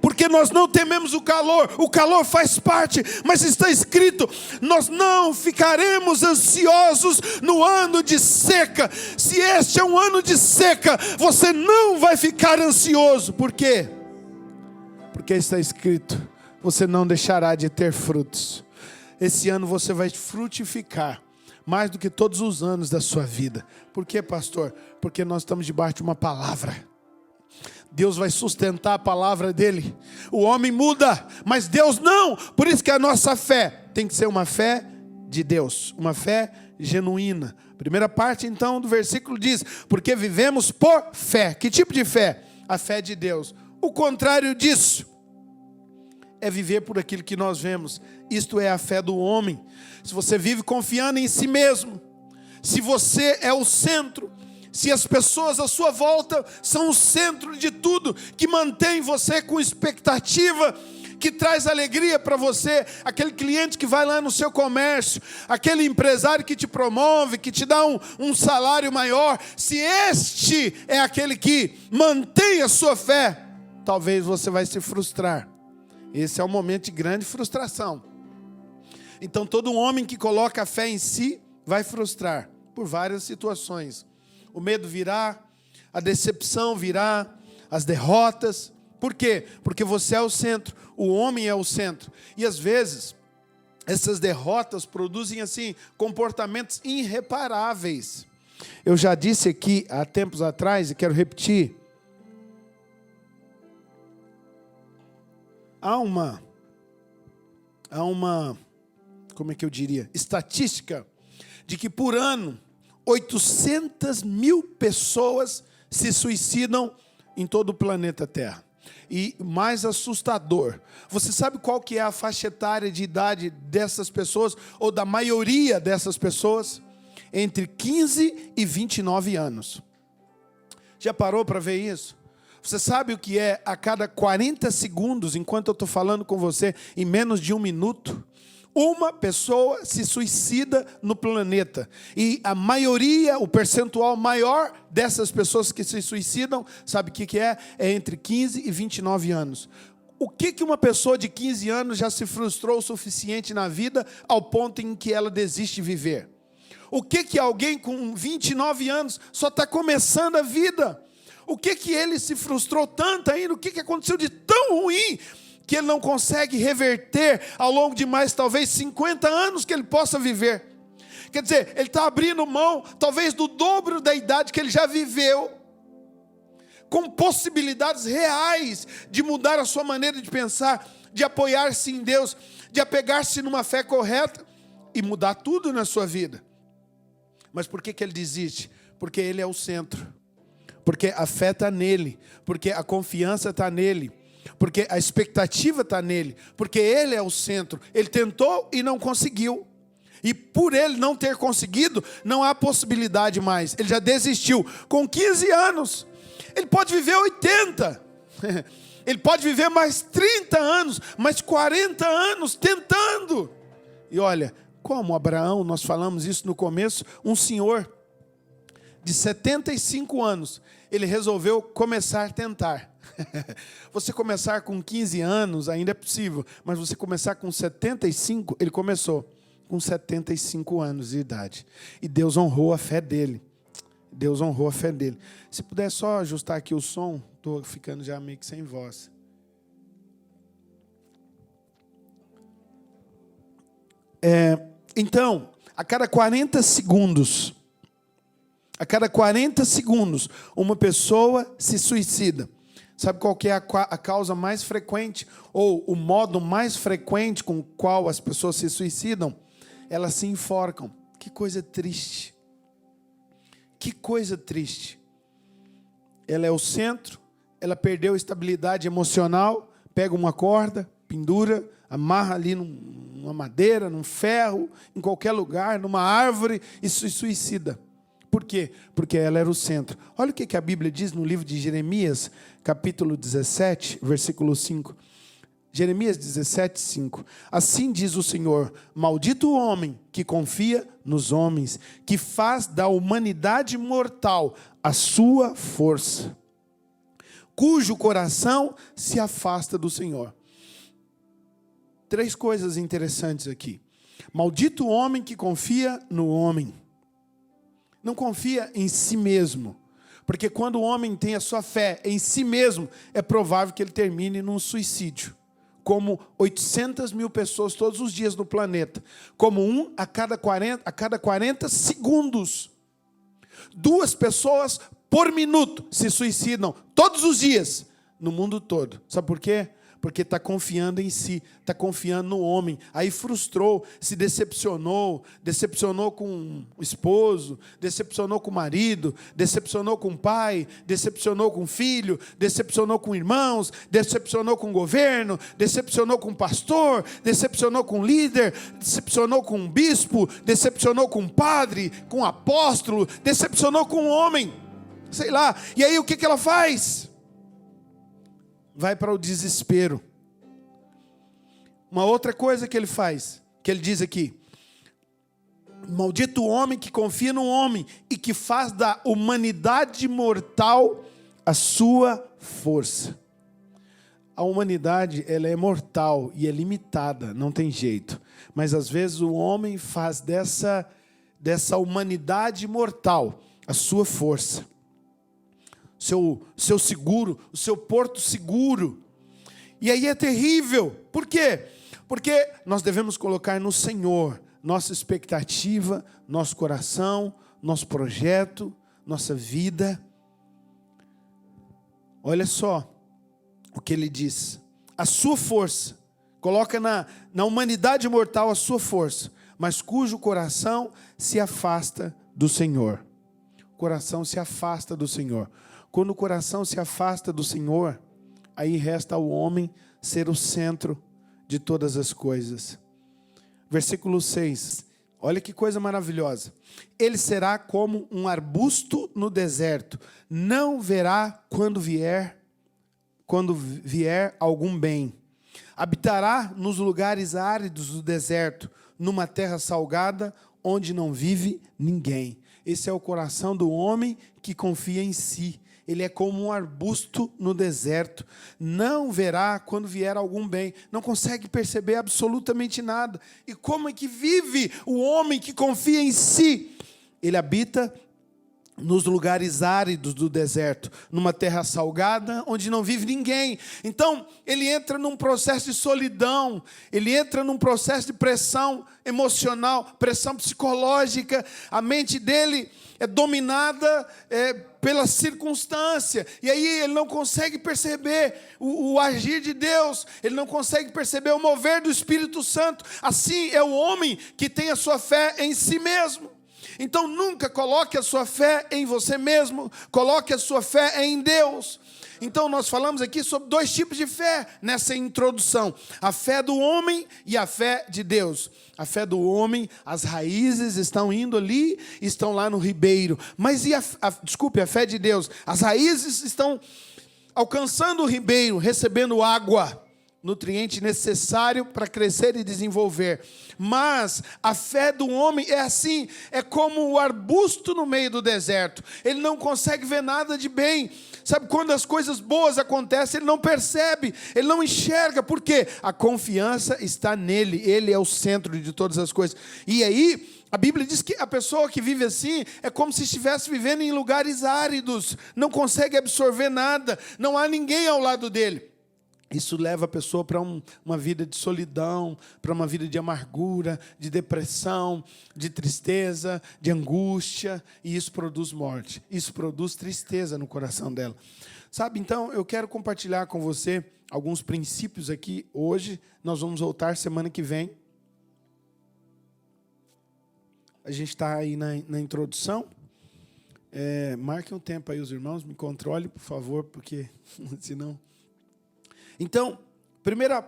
Porque nós não tememos o calor faz parte, mas está escrito: nós não ficaremos ansiosos no ano de seca. Se este é um ano de seca, você não vai ficar ansioso. Por quê? Porque está escrito: você não deixará de ter frutos. Esse ano você vai frutificar mais do que todos os anos da sua vida. Por quê, pastor? Porque nós estamos debaixo de uma palavra. Deus vai sustentar a palavra dele. O homem muda, mas Deus não. Por isso que a nossa fé tem que ser uma fé de Deus, uma fé genuína. Primeira parte então do versículo diz: porque vivemos por fé. Que tipo de fé? A fé de Deus. O contrário disso é viver por aquilo que nós vemos. Isto é a fé do homem. Se você vive confiando em si mesmo, se você é o centro, se as pessoas à sua volta são o centro de tudo, que mantém você com expectativa, que traz alegria para você, aquele cliente que vai lá no seu comércio, aquele empresário que te promove, que te dá um salário maior, se este é aquele que mantém a sua fé, talvez você vai se frustrar. Esse é um momento de grande frustração. Então todo homem que coloca a fé em si vai frustrar por várias situações. O medo virá, a decepção virá, as derrotas. Por quê? Porque você é o centro, o homem é o centro. E às vezes, essas derrotas produzem assim comportamentos irreparáveis. Eu já disse aqui há tempos atrás, e quero repetir. Há uma, como é que eu diria, estatística de que por ano 800 mil pessoas se suicidam em todo o planeta Terra. E mais assustador, você sabe qual que é a faixa etária de idade dessas pessoas, ou da maioria dessas pessoas? Entre 15 e 29 anos. Já parou para ver isso? Você sabe o que é a cada 40 segundos, enquanto eu estou falando com você, em menos de 1 minuto? Uma pessoa se suicida no planeta. E a maioria, o percentual maior dessas pessoas que se suicidam, sabe o que é? É entre 15 e 29 anos. O que uma pessoa de 15 anos já se frustrou o suficiente na vida ao ponto em que ela desiste de viver? O que alguém com 29 anos só está começando a vida? O que ele se frustrou tanto ainda? O que aconteceu de tão ruim que ele não consegue reverter ao longo de mais talvez 50 anos que ele possa viver? Quer dizer, ele está abrindo mão talvez do dobro da idade que ele já viveu, com possibilidades reais de mudar a sua maneira de pensar, de apoiar-se em Deus, de apegar-se numa fé correta e mudar tudo na sua vida. Mas por que ele desiste? Porque ele é o centro. Porque a fé está nele, porque a confiança está nele, porque a expectativa está nele, porque ele é o centro. Ele tentou e não conseguiu. E por ele não ter conseguido, não há possibilidade mais. Ele já desistiu. Com 15 anos, ele pode viver 80. Ele pode viver mais 30 anos, mais 40 anos tentando. E olha, como Abraão, nós falamos isso no começo, um senhor de 75 anos, ele resolveu começar a tentar. Você começar com 15 anos ainda é possível, mas você começar com 75, ele começou com 75 anos de idade. E Deus honrou a fé dele. Deus honrou a fé dele. Se puder só ajustar aqui o som, estou ficando já meio que sem voz. Então, a cada 40 segundos, uma pessoa se suicida. Sabe qual que é a causa mais frequente, ou o modo mais frequente com o qual as pessoas se suicidam? Elas se enforcam. Que coisa triste. Que coisa triste. Ela é o centro, ela perdeu a estabilidade emocional, pega uma corda, pendura, amarra ali numa madeira, num ferro, em qualquer lugar, numa árvore, e se suicida. Por quê? Porque ela era o centro. Olha o que a Bíblia diz no livro de Jeremias, capítulo 17, versículo 5. Jeremias 17, 5. Assim diz o Senhor: maldito o homem que confia nos homens, que faz da humanidade mortal a sua força, cujo coração se afasta do Senhor. 3 coisas interessantes aqui. Maldito o homem que confia no homem. Não confia em si mesmo. Porque quando o homem tem a sua fé em si mesmo, é provável que ele termine num suicídio. Como 800 mil pessoas todos os dias no planeta. Como a cada 40 segundos. 2 pessoas por minuto se suicidam todos os dias no mundo todo. Sabe por quê? Porque está confiando em si, está confiando no homem. Aí frustrou, se decepcionou com o esposo, decepcionou com o marido, decepcionou com o pai, decepcionou com o filho, decepcionou com irmãos, decepcionou com o governo, decepcionou com o pastor, decepcionou com o líder, decepcionou com o bispo, decepcionou com o padre, com o apóstolo, decepcionou com o homem, sei lá. E aí o que ela faz? Vai para o desespero. Uma outra coisa que ele faz, que ele diz aqui: maldito o homem que confia no homem e que faz da humanidade mortal a sua força. A humanidade, ela é mortal e é limitada, não tem jeito. Mas às vezes o homem faz dessa humanidade mortal a sua força. Seu seguro, o seu porto seguro. E aí é terrível. Por quê? Porque nós devemos colocar no Senhor nossa expectativa, nosso coração, nosso projeto, nossa vida. Olha só o que ele diz: a sua força, coloca na humanidade mortal a sua força, mas cujo coração se afasta do Senhor. O coração se afasta do Senhor. Quando o coração se afasta do Senhor, aí resta ao homem ser o centro de todas as coisas. Versículo 6, olha que coisa maravilhosa. Ele será como um arbusto no deserto, não verá quando vier algum bem. Habitará nos lugares áridos do deserto, numa terra salgada, onde não vive ninguém. Esse é o coração do homem que confia em si. Ele é como um arbusto no deserto. Não verá quando vier algum bem. Não consegue perceber absolutamente nada. E como é que vive o homem que confia em si? Ele habita nos lugares áridos do deserto, numa terra salgada, onde não vive ninguém. Então, ele entra num processo de solidão, ele entra num processo de pressão emocional, pressão psicológica. A mente dele é dominada pela circunstância, e aí ele não consegue perceber o agir de Deus, ele não consegue perceber o mover do Espírito Santo. Assim é o homem que tem a sua fé em si mesmo. Então nunca coloque a sua fé em você mesmo, coloque a sua fé em Deus. Então nós falamos aqui sobre dois tipos de fé nessa introdução: a fé do homem e a fé de Deus. A fé do homem, as raízes estão indo ali, estão lá no ribeiro. Mas e a fé de Deus? As raízes estão alcançando o ribeiro, recebendo água, nutriente necessário para crescer e desenvolver. Mas a fé do homem é assim, é como o arbusto no meio do deserto. Ele não consegue ver nada de bem. Sabe, quando as coisas boas acontecem, ele não percebe, ele não enxerga. Por quê? A confiança está nele, ele é o centro de todas as coisas. E aí, a Bíblia diz que a pessoa que vive assim é como se estivesse vivendo em lugares áridos, não consegue absorver nada, não há ninguém ao lado dele. Isso leva a pessoa para uma vida de solidão, para uma vida de amargura, de depressão, de tristeza, de angústia, e isso produz morte, isso produz tristeza no coração dela. Sabe, então eu quero compartilhar com você alguns princípios aqui hoje. Nós vamos voltar semana que vem. A gente está aí na introdução. Marquem um tempo aí os irmãos, me controle, por favor, porque senão... Então, primeiro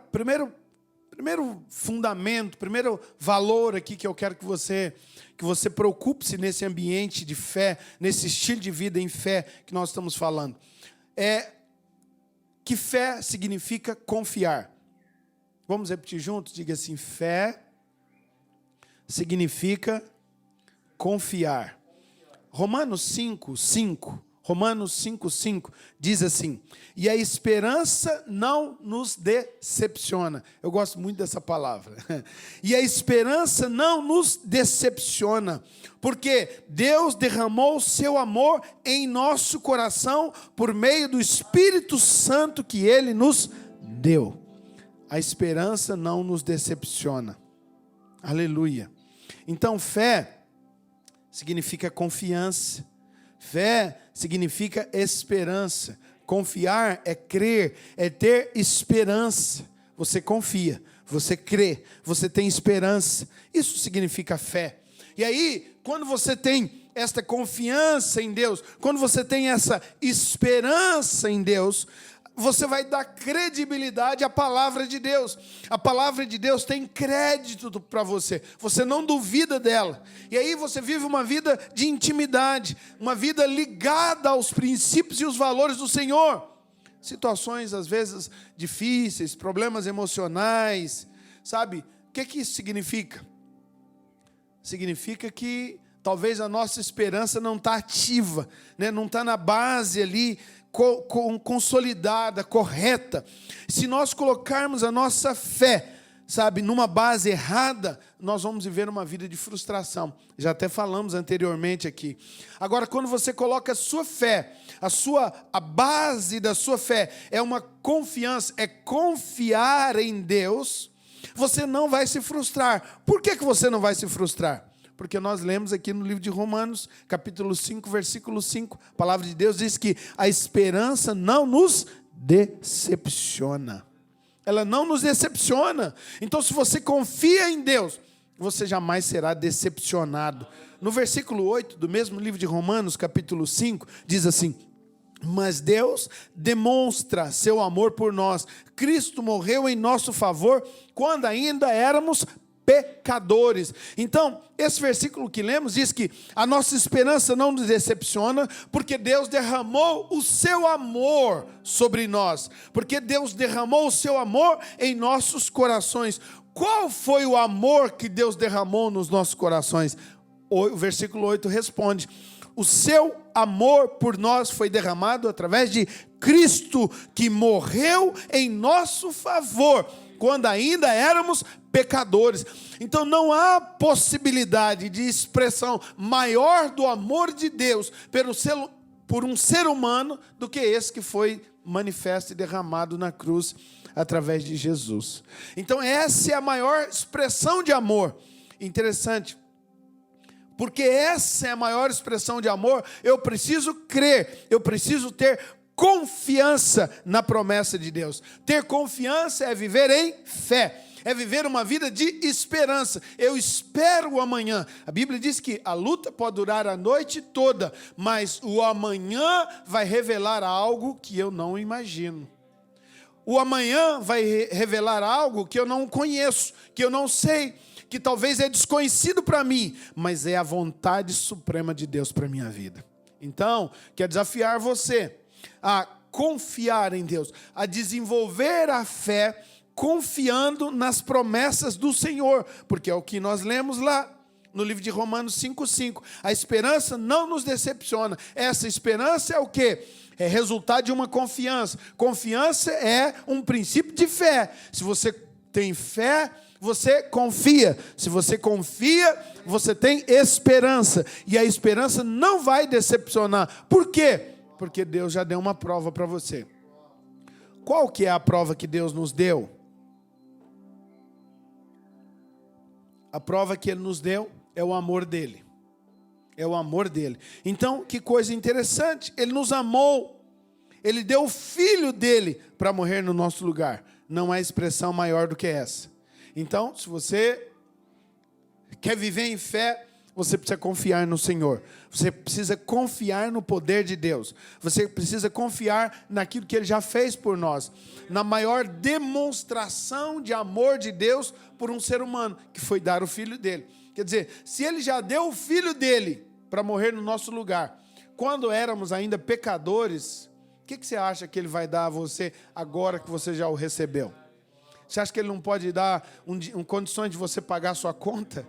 fundamento, primeiro valor aqui que eu quero que você preocupe-se nesse ambiente de fé, nesse estilo de vida em fé que nós estamos falando, é que fé significa confiar. Vamos repetir juntos? Diga assim: fé significa confiar. Romanos 5:5 diz assim: e a esperança não nos decepciona. Eu gosto muito dessa palavra. E a esperança não nos decepciona, porque Deus derramou o seu amor em nosso coração por meio do Espírito Santo que Ele nos deu. A esperança não nos decepciona. Aleluia. Então, fé significa confiança. Fé significa esperança. Confiar é crer, é ter esperança. Você confia, você crê, você tem esperança. Isso significa fé. E aí, quando você tem esta confiança em Deus, quando você tem essa esperança em Deus, você vai dar credibilidade à palavra de Deus. A palavra de Deus tem crédito para você. Você não duvida dela. E aí você vive uma vida de intimidade, uma vida ligada aos princípios e os valores do Senhor. Situações, às vezes, difíceis, problemas emocionais, sabe? O que isso significa? Significa que talvez a nossa esperança não está ativa, né? Não está na base ali, consolidada, correta. Se nós colocarmos a nossa fé, sabe, numa base errada, nós vamos viver uma vida de frustração. Já até falamos anteriormente aqui. Agora, quando você coloca a sua fé, a base da sua fé é uma confiança, é confiar em Deus, você não vai se frustrar. Por que você não vai se frustrar? Porque nós lemos aqui no livro de Romanos, capítulo 5, versículo 5, a palavra de Deus diz que a esperança não nos decepciona. Ela não nos decepciona. Então, se você confia em Deus, você jamais será decepcionado. No versículo 8 do mesmo livro de Romanos, capítulo 5, diz assim: mas Deus demonstra seu amor por nós. Cristo morreu em nosso favor quando ainda éramos pecadores. Então, esse versículo que lemos diz que a nossa esperança não nos decepciona, porque Deus derramou o seu amor sobre nós, porque Deus derramou o seu amor em nossos corações. Qual foi o amor que Deus derramou nos nossos corações? O versículo 8 responde: o seu amor por nós foi derramado através de Cristo, que morreu em nosso favor, quando ainda éramos pecadores. Então não há possibilidade de expressão maior do amor de Deus por um ser humano do que esse que foi manifesto e derramado na cruz através de Jesus. Então essa é a maior expressão de amor. Interessante, porque essa é a maior expressão de amor. Eu preciso crer, eu preciso ter confiança na promessa de Deus. Ter confiança é viver em fé, é viver uma vida de esperança. Eu espero o amanhã. A Bíblia diz que a luta pode durar a noite toda, mas o amanhã vai revelar algo que eu não imagino. O amanhã vai revelar algo que eu não conheço, que eu não sei, que talvez é desconhecido para mim, mas é a vontade suprema de Deus para a minha vida. Então, quero desafiar você a confiar em Deus, a desenvolver a fé confiando nas promessas do Senhor, porque é o que nós lemos lá no livro de Romanos 5:5. A esperança não nos decepciona. Essa esperança é o quê? É resultado de uma confiança. Confiança é um princípio de fé. Se você tem fé, você confia. Se você confia, você tem esperança. E a esperança não vai decepcionar. Por quê? Porque Deus já deu uma prova para você. Qual que é a prova que Deus nos deu? A prova que Ele nos deu é o amor dEle. É o amor dEle. Então, que coisa interessante. Ele nos amou. Ele deu o Filho dEle para morrer no nosso lugar. Não há expressão maior do que essa. Então, se você quer viver em fé, você precisa confiar no Senhor. Você precisa confiar no poder de Deus. Você precisa confiar naquilo que Ele já fez por nós. Na maior demonstração de amor de Deus por um ser humano, que foi dar o Filho dEle. Quer dizer, se Ele já deu o Filho dEle para morrer no nosso lugar, quando éramos ainda pecadores, o que você acha que Ele vai dar a você agora que você já o recebeu? Você acha que Ele não pode dar condições de você pagar a sua conta?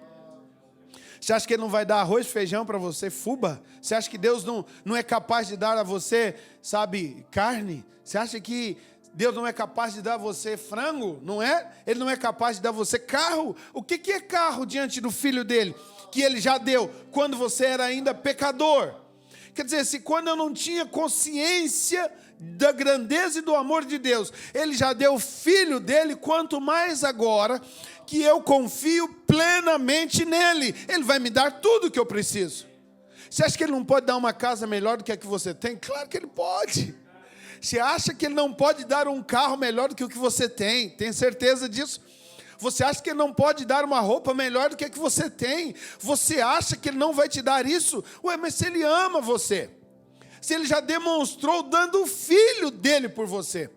Você acha que Ele não vai dar arroz e feijão para você, fuba? Você acha que Deus não é capaz de dar a você, sabe, carne? Você acha que Deus não é capaz de dar a você frango? Não é? Ele não é capaz de dar a você carro? O que é carro diante do Filho dEle? Que Ele já deu quando você era ainda pecador. Quer dizer, se quando eu não tinha consciência da grandeza e do amor de Deus, Ele já deu o Filho dEle, quanto mais agora que eu confio plenamente nele, Ele vai me dar tudo o que eu preciso. Você acha que ele não pode dar uma casa melhor do que a que você tem? Claro que ele pode. Você acha que ele não pode dar um carro melhor do que o que você tem? Tem certeza disso? Você acha que ele não pode dar uma roupa melhor do que a que você tem? Você acha que ele não vai te dar isso? Ué, mas se ele ama você, se ele já demonstrou dando o filho dele por você.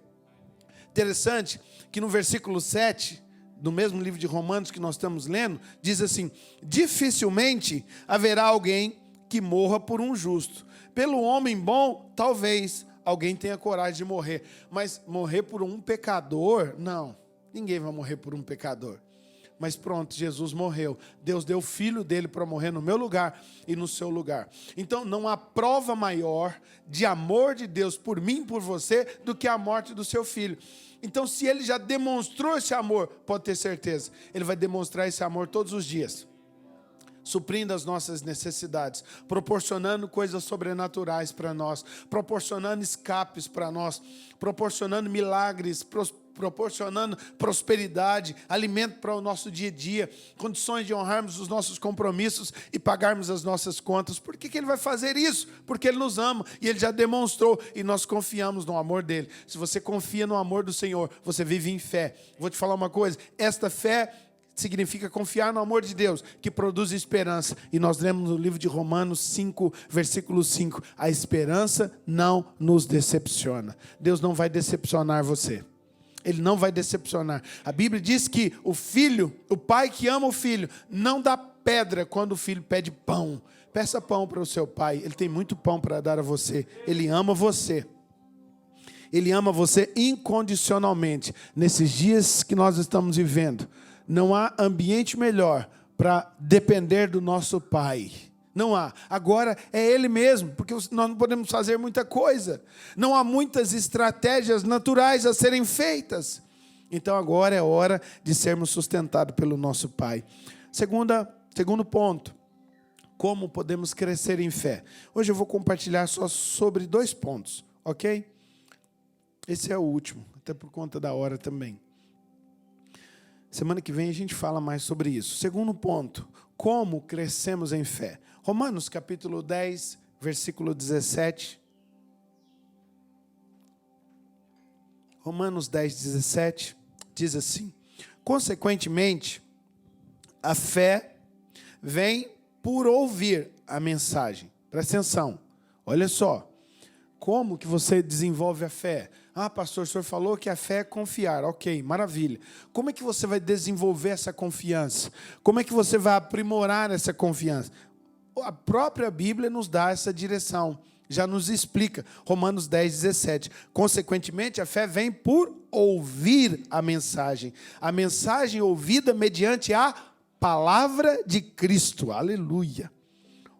Interessante que no versículo 7, do mesmo livro de Romanos que nós estamos lendo, diz assim: dificilmente haverá alguém que morra por um justo. Pelo homem bom, talvez alguém tenha coragem de morrer, mas morrer por um pecador, não. Ninguém vai morrer por um pecador. Mas pronto, Jesus morreu. Deus deu o filho dele para morrer no meu lugar e no seu lugar. Então não há prova maior de amor de Deus por mim e por você do que a morte do seu filho. Então se ele já demonstrou esse amor, pode ter certeza, ele vai demonstrar esse amor todos os dias, suprindo as nossas necessidades, proporcionando coisas sobrenaturais para nós, proporcionando escapes para nós, proporcionando milagres, proporcionando prosperidade, alimento para o nosso dia a dia, condições de honrarmos os nossos compromissos e pagarmos as nossas contas. Por que ele vai fazer isso? Porque ele nos ama e ele já demonstrou e nós confiamos no amor dele. Se você confia no amor do Senhor, você vive em fé. Vou te falar uma coisa, esta fé significa confiar no amor de Deus, que produz esperança. E nós lemos no livro de Romanos 5, versículo 5, a esperança não nos decepciona. Deus não vai decepcionar você. Ele não vai decepcionar. A Bíblia diz que o filho, o pai que ama o filho, não dá pedra quando o filho pede pão. Peça pão para o seu pai, ele tem muito pão para dar a você. Ele ama você. Ele ama você incondicionalmente. Nesses dias que nós estamos vivendo, não há ambiente melhor para depender do nosso pai. Não há. Agora é ele mesmo, porque nós não podemos fazer muita coisa. Não há muitas estratégias naturais a serem feitas. Então agora é hora de sermos sustentados pelo nosso Pai. Segundo ponto, como podemos crescer em fé? Hoje eu vou compartilhar só sobre 2 pontos, ok? Esse é o último, até por conta da hora também. Semana que vem a gente fala mais sobre isso. Segundo ponto, como crescemos em fé? Romanos capítulo 10, versículo 17. Romanos 10, 17, diz assim: consequentemente, a fé vem por ouvir a mensagem. Presta atenção, olha só. Como que você desenvolve a fé? Ah, pastor, o senhor falou que a fé é confiar. Ok, maravilha. Como é que você vai desenvolver essa confiança? Como é que você vai aprimorar essa confiança? A própria Bíblia nos dá essa direção. Já nos explica. Romanos 10, 17. Consequentemente, a fé vem por ouvir a mensagem. A mensagem ouvida mediante a palavra de Cristo. Aleluia.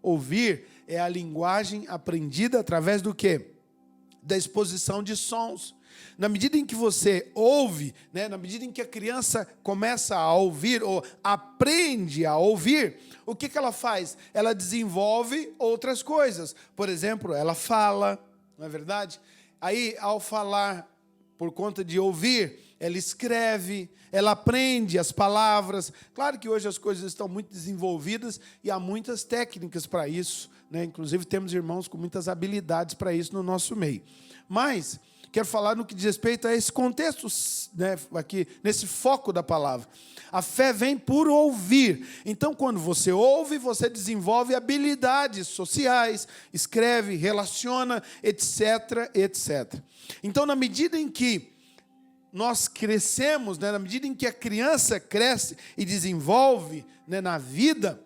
Ouvir é a linguagem aprendida através do quê? Da exposição de sons. Na medida em que você ouve, né, na medida em que a criança começa a ouvir ou aprende a ouvir, o que ela faz? Ela desenvolve outras coisas. Por exemplo, ela fala, não é verdade? Aí, ao falar, por conta de ouvir, ela escreve, ela aprende as palavras. Claro que hoje as coisas estão muito desenvolvidas e há muitas técnicas para isso, né? Inclusive temos irmãos com muitas habilidades para isso no nosso meio. Mas quero falar no que diz respeito a esse contexto, né, aqui, nesse foco da palavra. A fé vem por ouvir. Então, quando você ouve, você desenvolve habilidades sociais, escreve, relaciona, etc, etc. Então, na medida em que nós crescemos, né, na medida em que a criança cresce e desenvolve, né, na vida,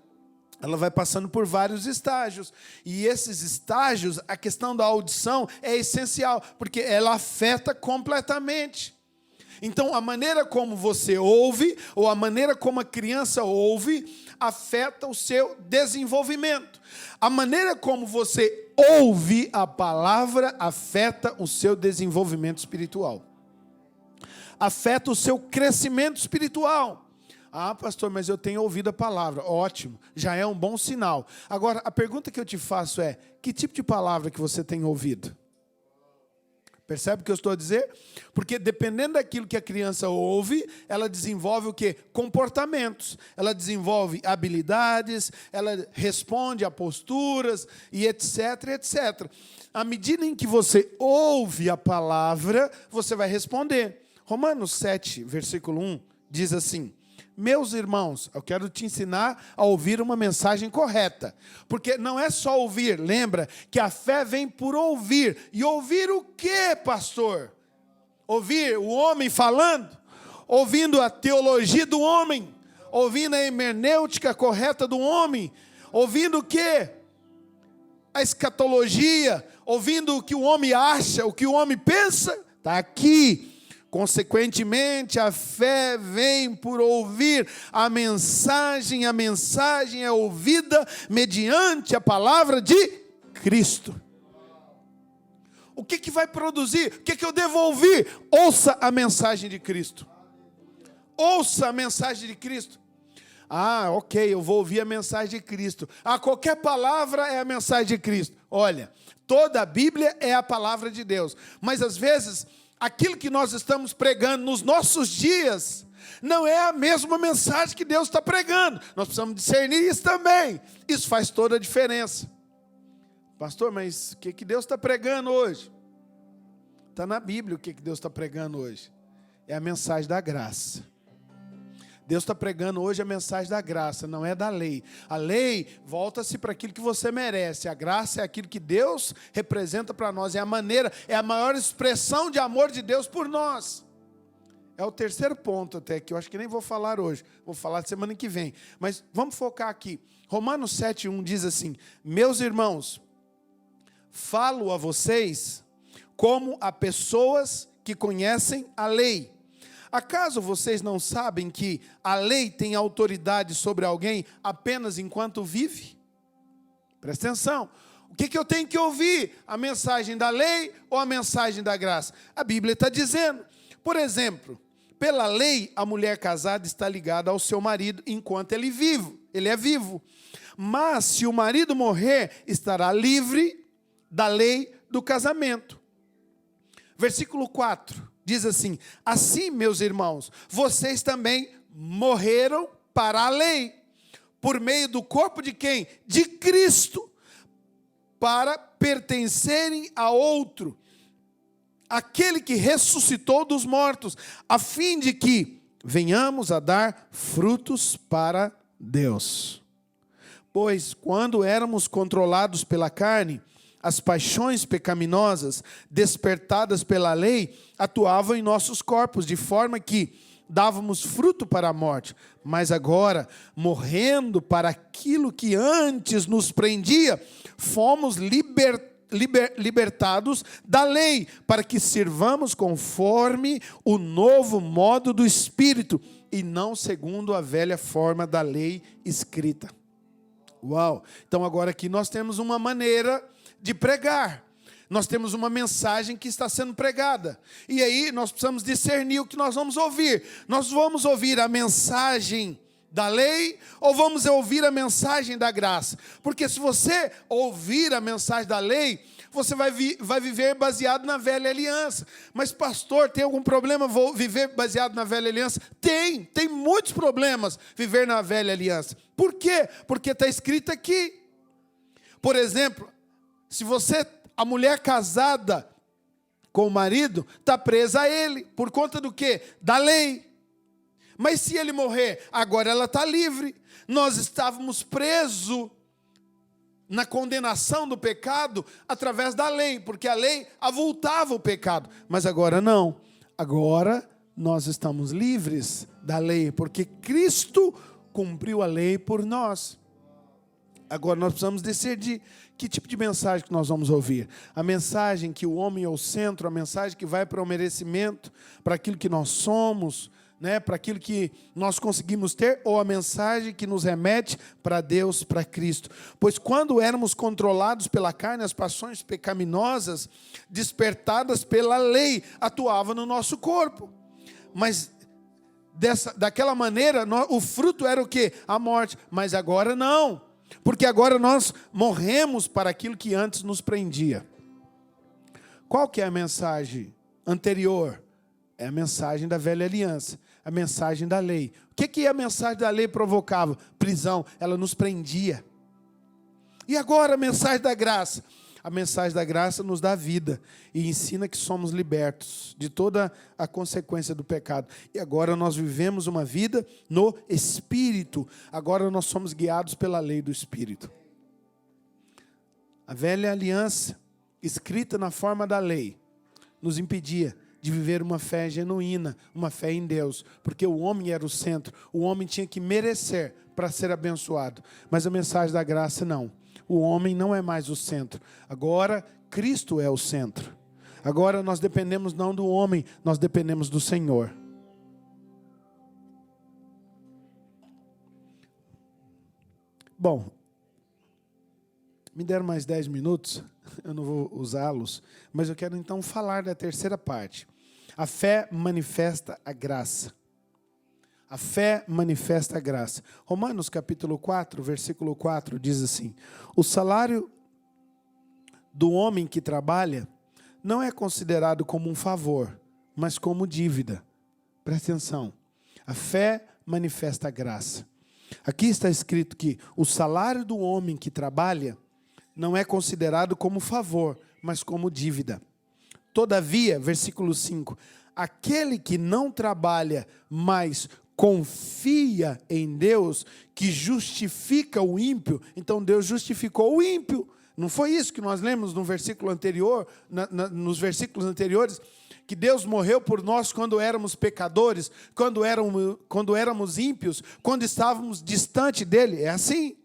ela vai passando por vários estágios. E esses estágios, a questão da audição é essencial, porque ela afeta completamente. Então, a maneira como você ouve, ou a maneira como a criança ouve, afeta o seu desenvolvimento. A maneira como você ouve a palavra afeta o seu desenvolvimento espiritual. Afeta o seu crescimento espiritual. Ah, pastor, mas eu tenho ouvido a palavra. Ótimo, já é um bom sinal. Agora, a pergunta que eu te faço é: que tipo de palavra que você tem ouvido? Percebe o que eu estou a dizer? Porque dependendo daquilo que a criança ouve, ela desenvolve o quê? Comportamentos. Ela desenvolve habilidades, ela responde a posturas e etc, etc. À medida em que você ouve a palavra, você vai responder. Romanos 7, versículo 1, diz assim: meus irmãos, eu quero te ensinar a ouvir uma mensagem correta. Porque não é só ouvir, lembra que a fé vem por ouvir. E ouvir o quê, pastor? Ouvir o homem falando? Ouvindo a teologia do homem? Ouvindo a hermenêutica correta do homem? Ouvindo o quê? A escatologia? Ouvindo o que o homem acha, o que o homem pensa? Está aqui. Consequentemente, a fé vem por ouvir a mensagem é ouvida mediante a palavra de Cristo. O que vai produzir? O que eu devo ouvir? Ouça a mensagem de Cristo. Ouça a mensagem de Cristo. Ah, ok, eu vou ouvir a mensagem de Cristo. Ah, qualquer palavra é a mensagem de Cristo. Olha, toda a Bíblia é a palavra de Deus. Mas às vezes, aquilo que nós estamos pregando nos nossos dias não é a mesma mensagem que Deus está pregando. Nós precisamos discernir isso também. Isso faz toda a diferença. Pastor, mas o que Deus está pregando hoje? Está na Bíblia o que Deus está pregando hoje. É a mensagem da graça. Deus está pregando hoje a mensagem da graça, não é da lei. A lei volta-se para aquilo que você merece. A graça é aquilo que Deus representa para nós. É a maneira, é a maior expressão de amor de Deus por nós. É o terceiro ponto até, que eu acho que nem vou falar hoje. Vou falar semana que vem. Mas vamos focar aqui. Romanos 7:1 diz assim: meus irmãos, falo a vocês como a pessoas que conhecem a lei. Acaso vocês não sabem que a lei tem autoridade sobre alguém apenas enquanto vive? Presta atenção. O que eu tenho que ouvir? A mensagem da lei ou a mensagem da graça? A Bíblia está dizendo. Por exemplo, pela lei, a mulher casada está ligada ao seu marido enquanto ele é vivo. Mas se o marido morrer, estará livre da lei do casamento. Versículo 4. Diz assim: assim, meus irmãos, vocês também morreram para a lei, por meio do corpo de quem? De Cristo, para pertencerem a outro, aquele que ressuscitou dos mortos, a fim de que venhamos a dar frutos para Deus. Pois, quando éramos controlados pela carne, as paixões pecaminosas, despertadas pela lei, atuavam em nossos corpos, de forma que dávamos fruto para a morte. Mas agora, morrendo para aquilo que antes nos prendia, fomos libertados da lei, para que sirvamos conforme o novo modo do Espírito, e não segundo a velha forma da lei escrita. Uau! Então agora aqui nós temos uma maneira de pregar. Nós temos uma mensagem que está sendo pregada. E aí nós precisamos discernir o que nós vamos ouvir. Nós vamos ouvir a mensagem da lei ou vamos ouvir a mensagem da graça? Porque se você ouvir a mensagem da lei, você vai viver baseado na velha aliança. Mas pastor, tem algum problema vou viver baseado na velha aliança? Tem muitos problemas viver na velha aliança. Por quê? Porque está escrito aqui. Por exemplo, se a mulher casada com o marido, está presa a ele. Por conta do quê? Da lei. Mas se ele morrer, agora ela está livre. Nós estávamos presos na condenação do pecado através da lei, porque a lei avultava o pecado. Mas agora não. Agora nós estamos livres da lei, porque Cristo cumpriu a lei por nós. Agora nós precisamos decidir que tipo de mensagem que nós vamos ouvir. A mensagem que o homem é o centro, a mensagem que vai para o merecimento, para aquilo que nós somos, né, para aquilo que nós conseguimos ter, ou a mensagem que nos remete para Deus, para Cristo. Pois quando éramos controlados pela carne, as paixões pecaminosas, despertadas pela lei, atuavam no nosso corpo. Mas daquela maneira, o fruto era o quê? A morte. Mas agora não. Porque agora nós morremos para aquilo que antes nos prendia. Qual que é a mensagem anterior? É a mensagem da velha aliança, a mensagem da lei. O que a mensagem da lei provocava? Prisão, ela nos prendia. E agora a mensagem da graça? A mensagem da graça nos dá vida e ensina que somos libertos de toda a consequência do pecado. E agora nós vivemos uma vida no Espírito. Agora nós somos guiados pela lei do Espírito. A velha aliança, escrita na forma da lei, nos impedia de viver uma fé genuína, uma fé em Deus, porque o homem era o centro, o homem tinha que merecer para ser abençoado, mas a mensagem da graça não, o homem não é mais o centro, agora Cristo é o centro, agora nós dependemos não do homem, nós dependemos do Senhor. Bom, me deram mais 10 minutos, eu não vou usá-los, mas eu quero então falar da terceira parte. A fé manifesta a graça. A fé manifesta a graça. Romanos capítulo 4, versículo 4 diz assim: o salário do homem que trabalha não é considerado como um favor, mas como dívida. Presta atenção. A fé manifesta a graça. Aqui está escrito que o salário do homem que trabalha não é considerado como favor, mas como dívida. Todavia, versículo 5, aquele que não trabalha, mas confia em Deus, que justifica o ímpio, então Deus justificou o ímpio. Não foi isso que nós lemos no versículo anterior, nos versículos anteriores, que Deus morreu por nós quando éramos pecadores, quando éramos ímpios, quando estávamos distante dele, é assim.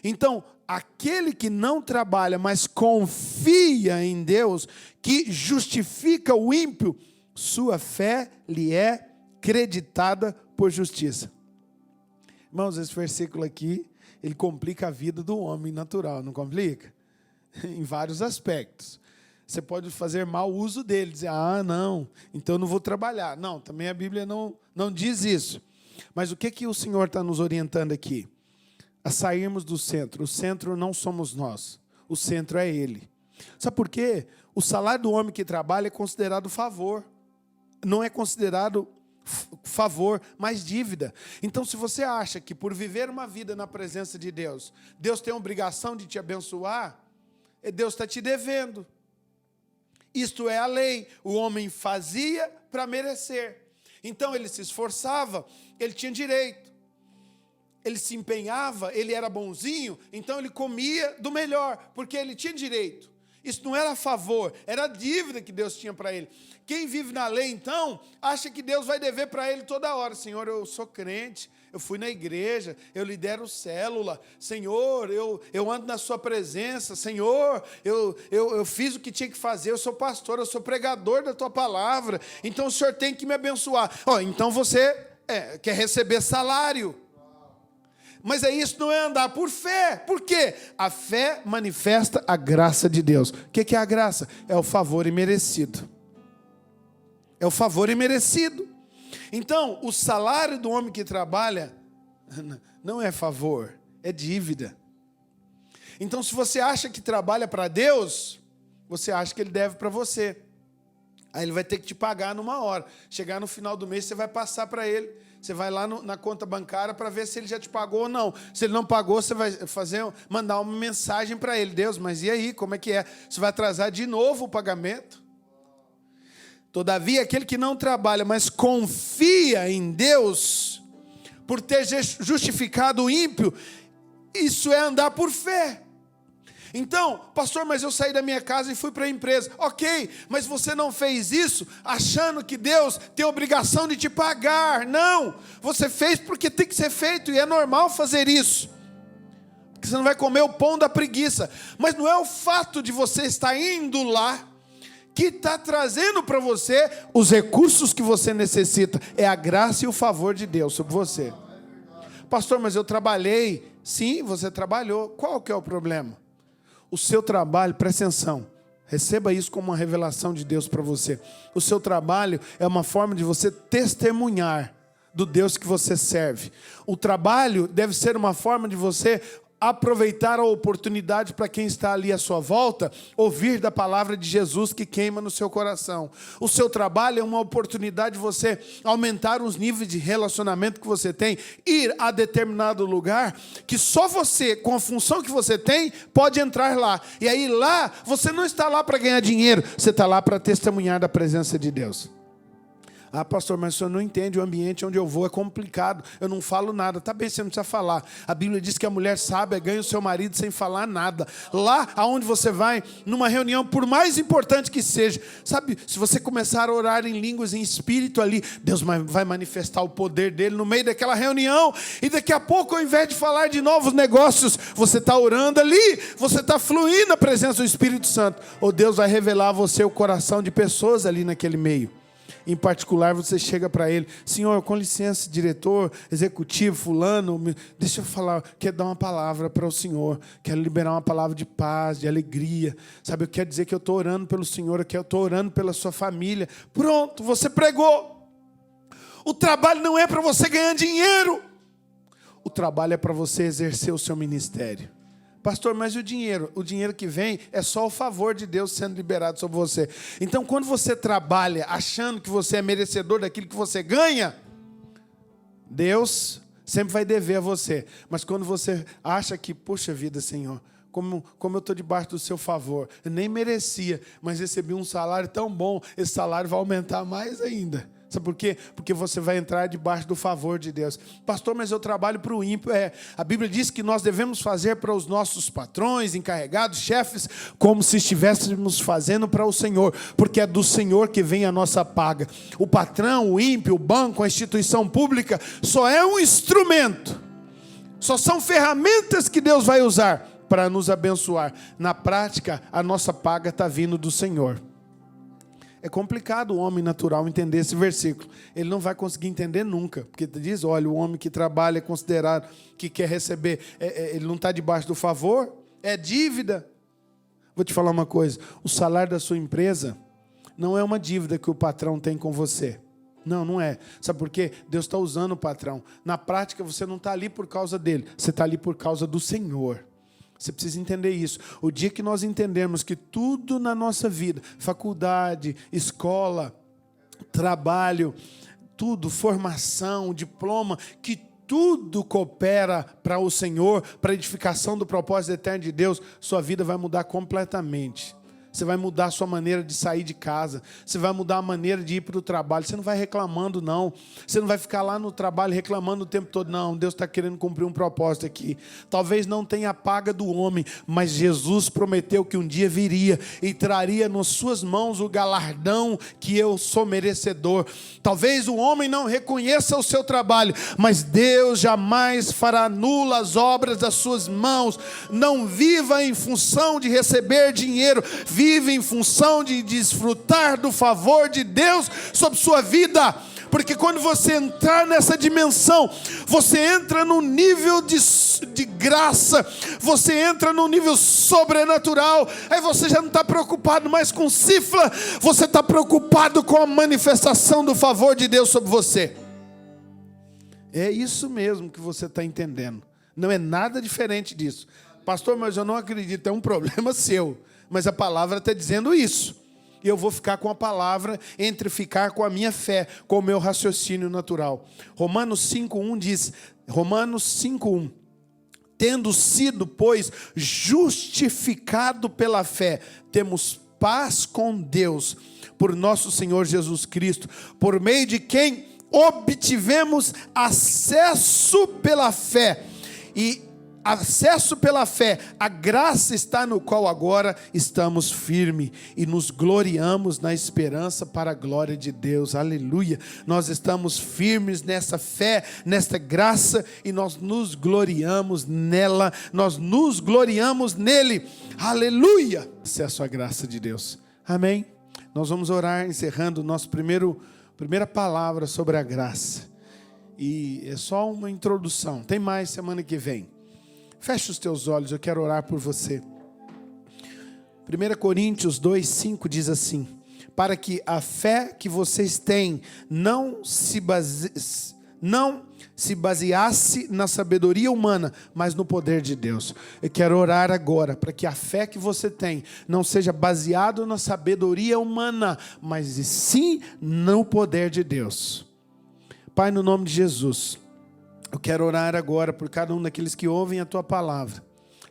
Então, aquele que não trabalha, mas confia em Deus, que justifica o ímpio, sua fé lhe é creditada por justiça. Irmãos, esse versículo aqui, ele complica a vida do homem natural, não complica? Em vários aspectos. Você pode fazer mau uso dele, dizer, não, então eu não vou trabalhar. Não, também a Bíblia não diz isso. Mas o que o Senhor está nos orientando aqui? A sairmos do centro. O centro não somos nós, o centro é Ele. Sabe por quê? O salário do homem que trabalha é considerado favor, não é considerado favor, mas dívida. Então, se você acha que por viver uma vida na presença de Deus, Deus tem a obrigação de te abençoar, Deus está te devendo. Isto é a lei, o homem fazia para merecer. Então, ele se esforçava, ele tinha direito. Ele se empenhava, ele era bonzinho, então ele comia do melhor, porque ele tinha direito. Isso não era favor, era a dívida que Deus tinha para ele. Quem vive na lei, então, acha que Deus vai dever para ele toda hora. Senhor, eu sou crente, eu fui na igreja, eu lidero célula. Senhor, eu ando na sua presença. Senhor, eu fiz o que tinha que fazer, eu sou pastor, eu sou pregador da tua palavra. Então o Senhor tem que me abençoar. Então você quer receber salário. Mas isso não é andar por fé. Por quê? A fé manifesta a graça de Deus. O que é a graça? É o favor imerecido. É o favor imerecido. Então, o salário do homem que trabalha não é favor, é dívida. Então, se você acha que trabalha para Deus, você acha que Ele deve para você. Aí Ele vai ter que te pagar numa hora. Chegar no final do mês, você vai passar para Ele. Você vai lá na conta bancária para ver se ele já te pagou ou não. Se ele não pagou, você vai mandar uma mensagem para ele. Deus, mas e aí, como é que é? Você vai atrasar de novo o pagamento? Todavia, aquele que não trabalha, mas confia em Deus, por ter justificado o ímpio, isso é andar por fé. Então, pastor, mas eu saí da minha casa e fui para a empresa. Ok, mas você não fez isso achando que Deus tem a obrigação de te pagar. Não, você fez porque tem que ser feito e é normal fazer isso. Porque você não vai comer o pão da preguiça. Mas não é o fato de você estar indo lá que está trazendo para você os recursos que você necessita. É a graça e o favor de Deus sobre você. Pastor, mas eu trabalhei. Sim, você trabalhou. Qual que é o problema? O seu trabalho, presta atenção, receba isso como uma revelação de Deus para você. O seu trabalho é uma forma de você testemunhar do Deus que você serve. O trabalho deve ser uma forma de você aproveitar a oportunidade para quem está ali à sua volta, ouvir da palavra de Jesus que queima no seu coração. O seu trabalho é uma oportunidade de você aumentar os níveis de relacionamento que você tem, ir a determinado lugar que só você, com a função que você tem, pode entrar lá. E aí lá, você não está lá para ganhar dinheiro, você está lá para testemunhar da presença de Deus. Ah, pastor, mas o senhor não entende, o ambiente onde eu vou é complicado, eu não falo nada. Tá bem, você não precisa falar. A Bíblia diz que a mulher sábia ganha o seu marido sem falar nada. Lá aonde você vai, numa reunião, por mais importante que seja, sabe, se você começar a orar em línguas, em espírito ali, Deus vai manifestar o poder dele no meio daquela reunião, e daqui a pouco, ao invés de falar de novos negócios, você está orando ali, você está fluindo na presença do Espírito Santo, ou Deus vai revelar a você o coração de pessoas ali naquele meio. Em particular, você chega para ele: senhor, com licença, diretor, executivo, fulano, deixa eu falar, quero dar uma palavra para o senhor, quero liberar uma palavra de paz, de alegria, sabe, eu quero dizer que eu estou orando pelo senhor, que eu estou orando pela sua família. Pronto, você pregou. O trabalho não é para você ganhar dinheiro, o trabalho é para você exercer o seu ministério. Pastor, mas o dinheiro que vem é só o favor de Deus sendo liberado sobre você. Então, quando você trabalha achando que você é merecedor daquilo que você ganha, Deus sempre vai dever a você. Mas quando você acha que, puxa vida, Senhor, como eu estou debaixo do seu favor, eu nem merecia, mas recebi um salário tão bom, esse salário vai aumentar mais ainda. Sabe por quê? Porque você vai entrar debaixo do favor de Deus. Pastor, mas eu trabalho para o ímpio. A Bíblia diz que nós devemos fazer para os nossos patrões, encarregados, chefes, como se estivéssemos fazendo para o Senhor, porque é do Senhor que vem a nossa paga. O patrão, o ímpio, o banco, a instituição pública, só é um instrumento. Só são ferramentas que Deus vai usar para nos abençoar. Na prática, a nossa paga está vindo do Senhor. É complicado o homem natural entender esse versículo. Ele não vai conseguir entender nunca. Porque diz, olha, o homem que trabalha é considerado, que quer receber, ele não está debaixo do favor, é dívida. Vou te falar uma coisa, o salário da sua empresa não é uma dívida que o patrão tem com você. Não, não é. Sabe por quê? Deus está usando o patrão. Na prática, você não está ali por causa dele, você está ali por causa do Senhor. Você precisa entender isso. O dia que nós entendermos que tudo na nossa vida, faculdade, escola, trabalho, tudo, formação, diploma, que tudo coopera para o Senhor, para a edificação do propósito eterno de Deus, sua vida vai mudar completamente. Você vai mudar a sua maneira de sair de casa. Você vai mudar a maneira de ir para o trabalho. Você não vai reclamando, não. Você não vai ficar lá no trabalho reclamando o tempo todo. Não, Deus está querendo cumprir um propósito aqui. Talvez não tenha a paga do homem, mas Jesus prometeu que um dia viria e traria nas suas mãos o galardão que eu sou merecedor. Talvez o homem não reconheça o seu trabalho, mas Deus jamais fará nula as obras das suas mãos. Não viva em função de receber dinheiro. Vive em função de desfrutar do favor de Deus sobre sua vida. Porque quando você entrar nessa dimensão, você entra num nível de graça, você entra num nível sobrenatural. Aí você já não está preocupado mais com cifra, você está preocupado com a manifestação do favor de Deus sobre você. É isso mesmo que você está entendendo. Não é nada diferente disso. Pastor, mas eu não acredito, é um problema seu. Mas a palavra está dizendo isso. E eu vou ficar com a palavra entre ficar com a minha fé, com o meu raciocínio natural. Romanos 5:1 diz, Romanos 5:1, tendo sido, pois, justificado pela fé, temos paz com Deus, por nosso Senhor Jesus Cristo, por meio de quem obtivemos acesso pela fé. E acesso pela fé, a graça está no qual agora estamos firmes e nos gloriamos na esperança para a glória de Deus. Aleluia! Nós estamos firmes nessa fé, nesta graça, e nós nos gloriamos nela, nós nos gloriamos nele. Aleluia! Acesso à graça de Deus. Amém? Nós vamos orar encerrando nossa primeira palavra sobre a graça. E é só uma introdução. Tem mais semana que vem. Feche os teus olhos, eu quero orar por você. 1 Coríntios 2:5 diz assim: para que a fé que vocês têm não não se baseasse na sabedoria humana, mas no poder de Deus. Eu quero orar agora para que a fé que você tem não seja baseada na sabedoria humana, mas sim no poder de Deus. Pai, no nome de Jesus, eu quero orar agora por cada um daqueles que ouvem a Tua palavra.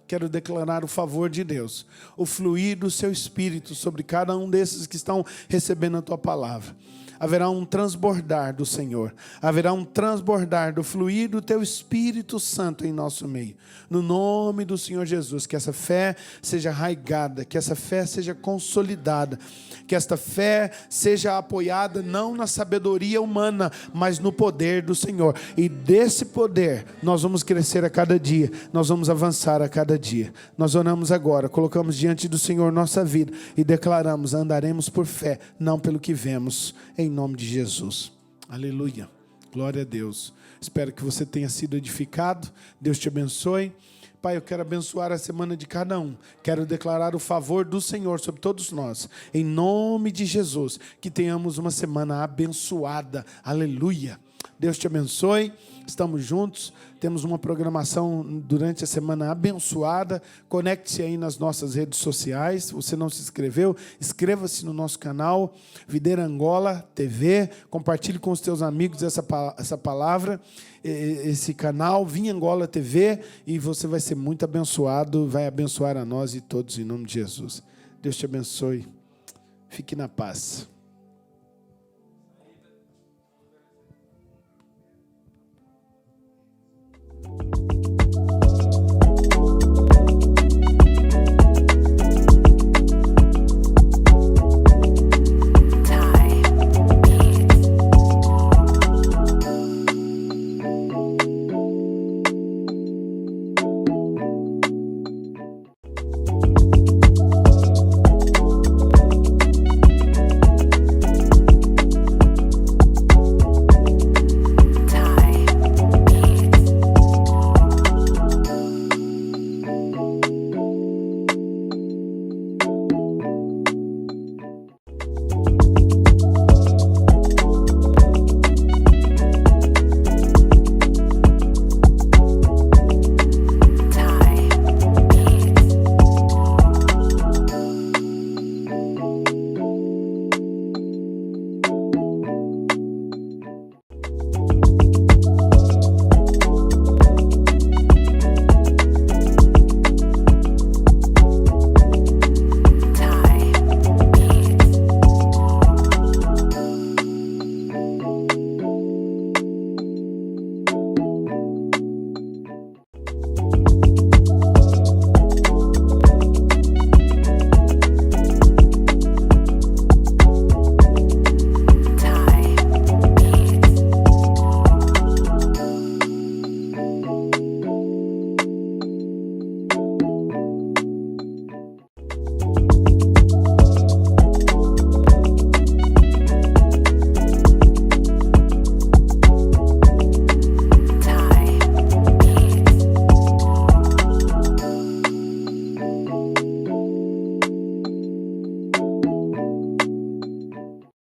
Quero declarar o favor de Deus, o fluir do Seu Espírito sobre cada um desses que estão recebendo a Tua palavra. Haverá um transbordar do Senhor, haverá um transbordar do fluir do Teu Espírito Santo em nosso meio. No nome do Senhor Jesus, que essa fé seja arraigada, que essa fé seja consolidada, que esta fé seja apoiada não na sabedoria humana, mas no poder do Senhor. E desse poder nós vamos crescer a cada dia, nós vamos avançar a cada dia. Nós oramos agora, colocamos diante do Senhor nossa vida e declaramos: andaremos por fé, não pelo que vemos, em nome de Jesus. Aleluia. Glória a Deus. Espero que você tenha sido edificado. Deus te abençoe. Pai, eu quero abençoar a semana de cada um. Quero declarar o favor do Senhor sobre todos nós. Em nome de Jesus, que tenhamos uma semana abençoada. Aleluia. Deus te abençoe. Estamos juntos. Temos uma programação durante a semana abençoada. Conecte-se aí nas nossas redes sociais. Se você não se inscreveu, inscreva-se no nosso canal Videira Angola TV. Compartilhe com os teus amigos essa palavra, esse canal Vinha Angola TV, e você vai ser muito abençoado. Vai abençoar a nós e todos em nome de Jesus. Deus te abençoe. Fique na paz.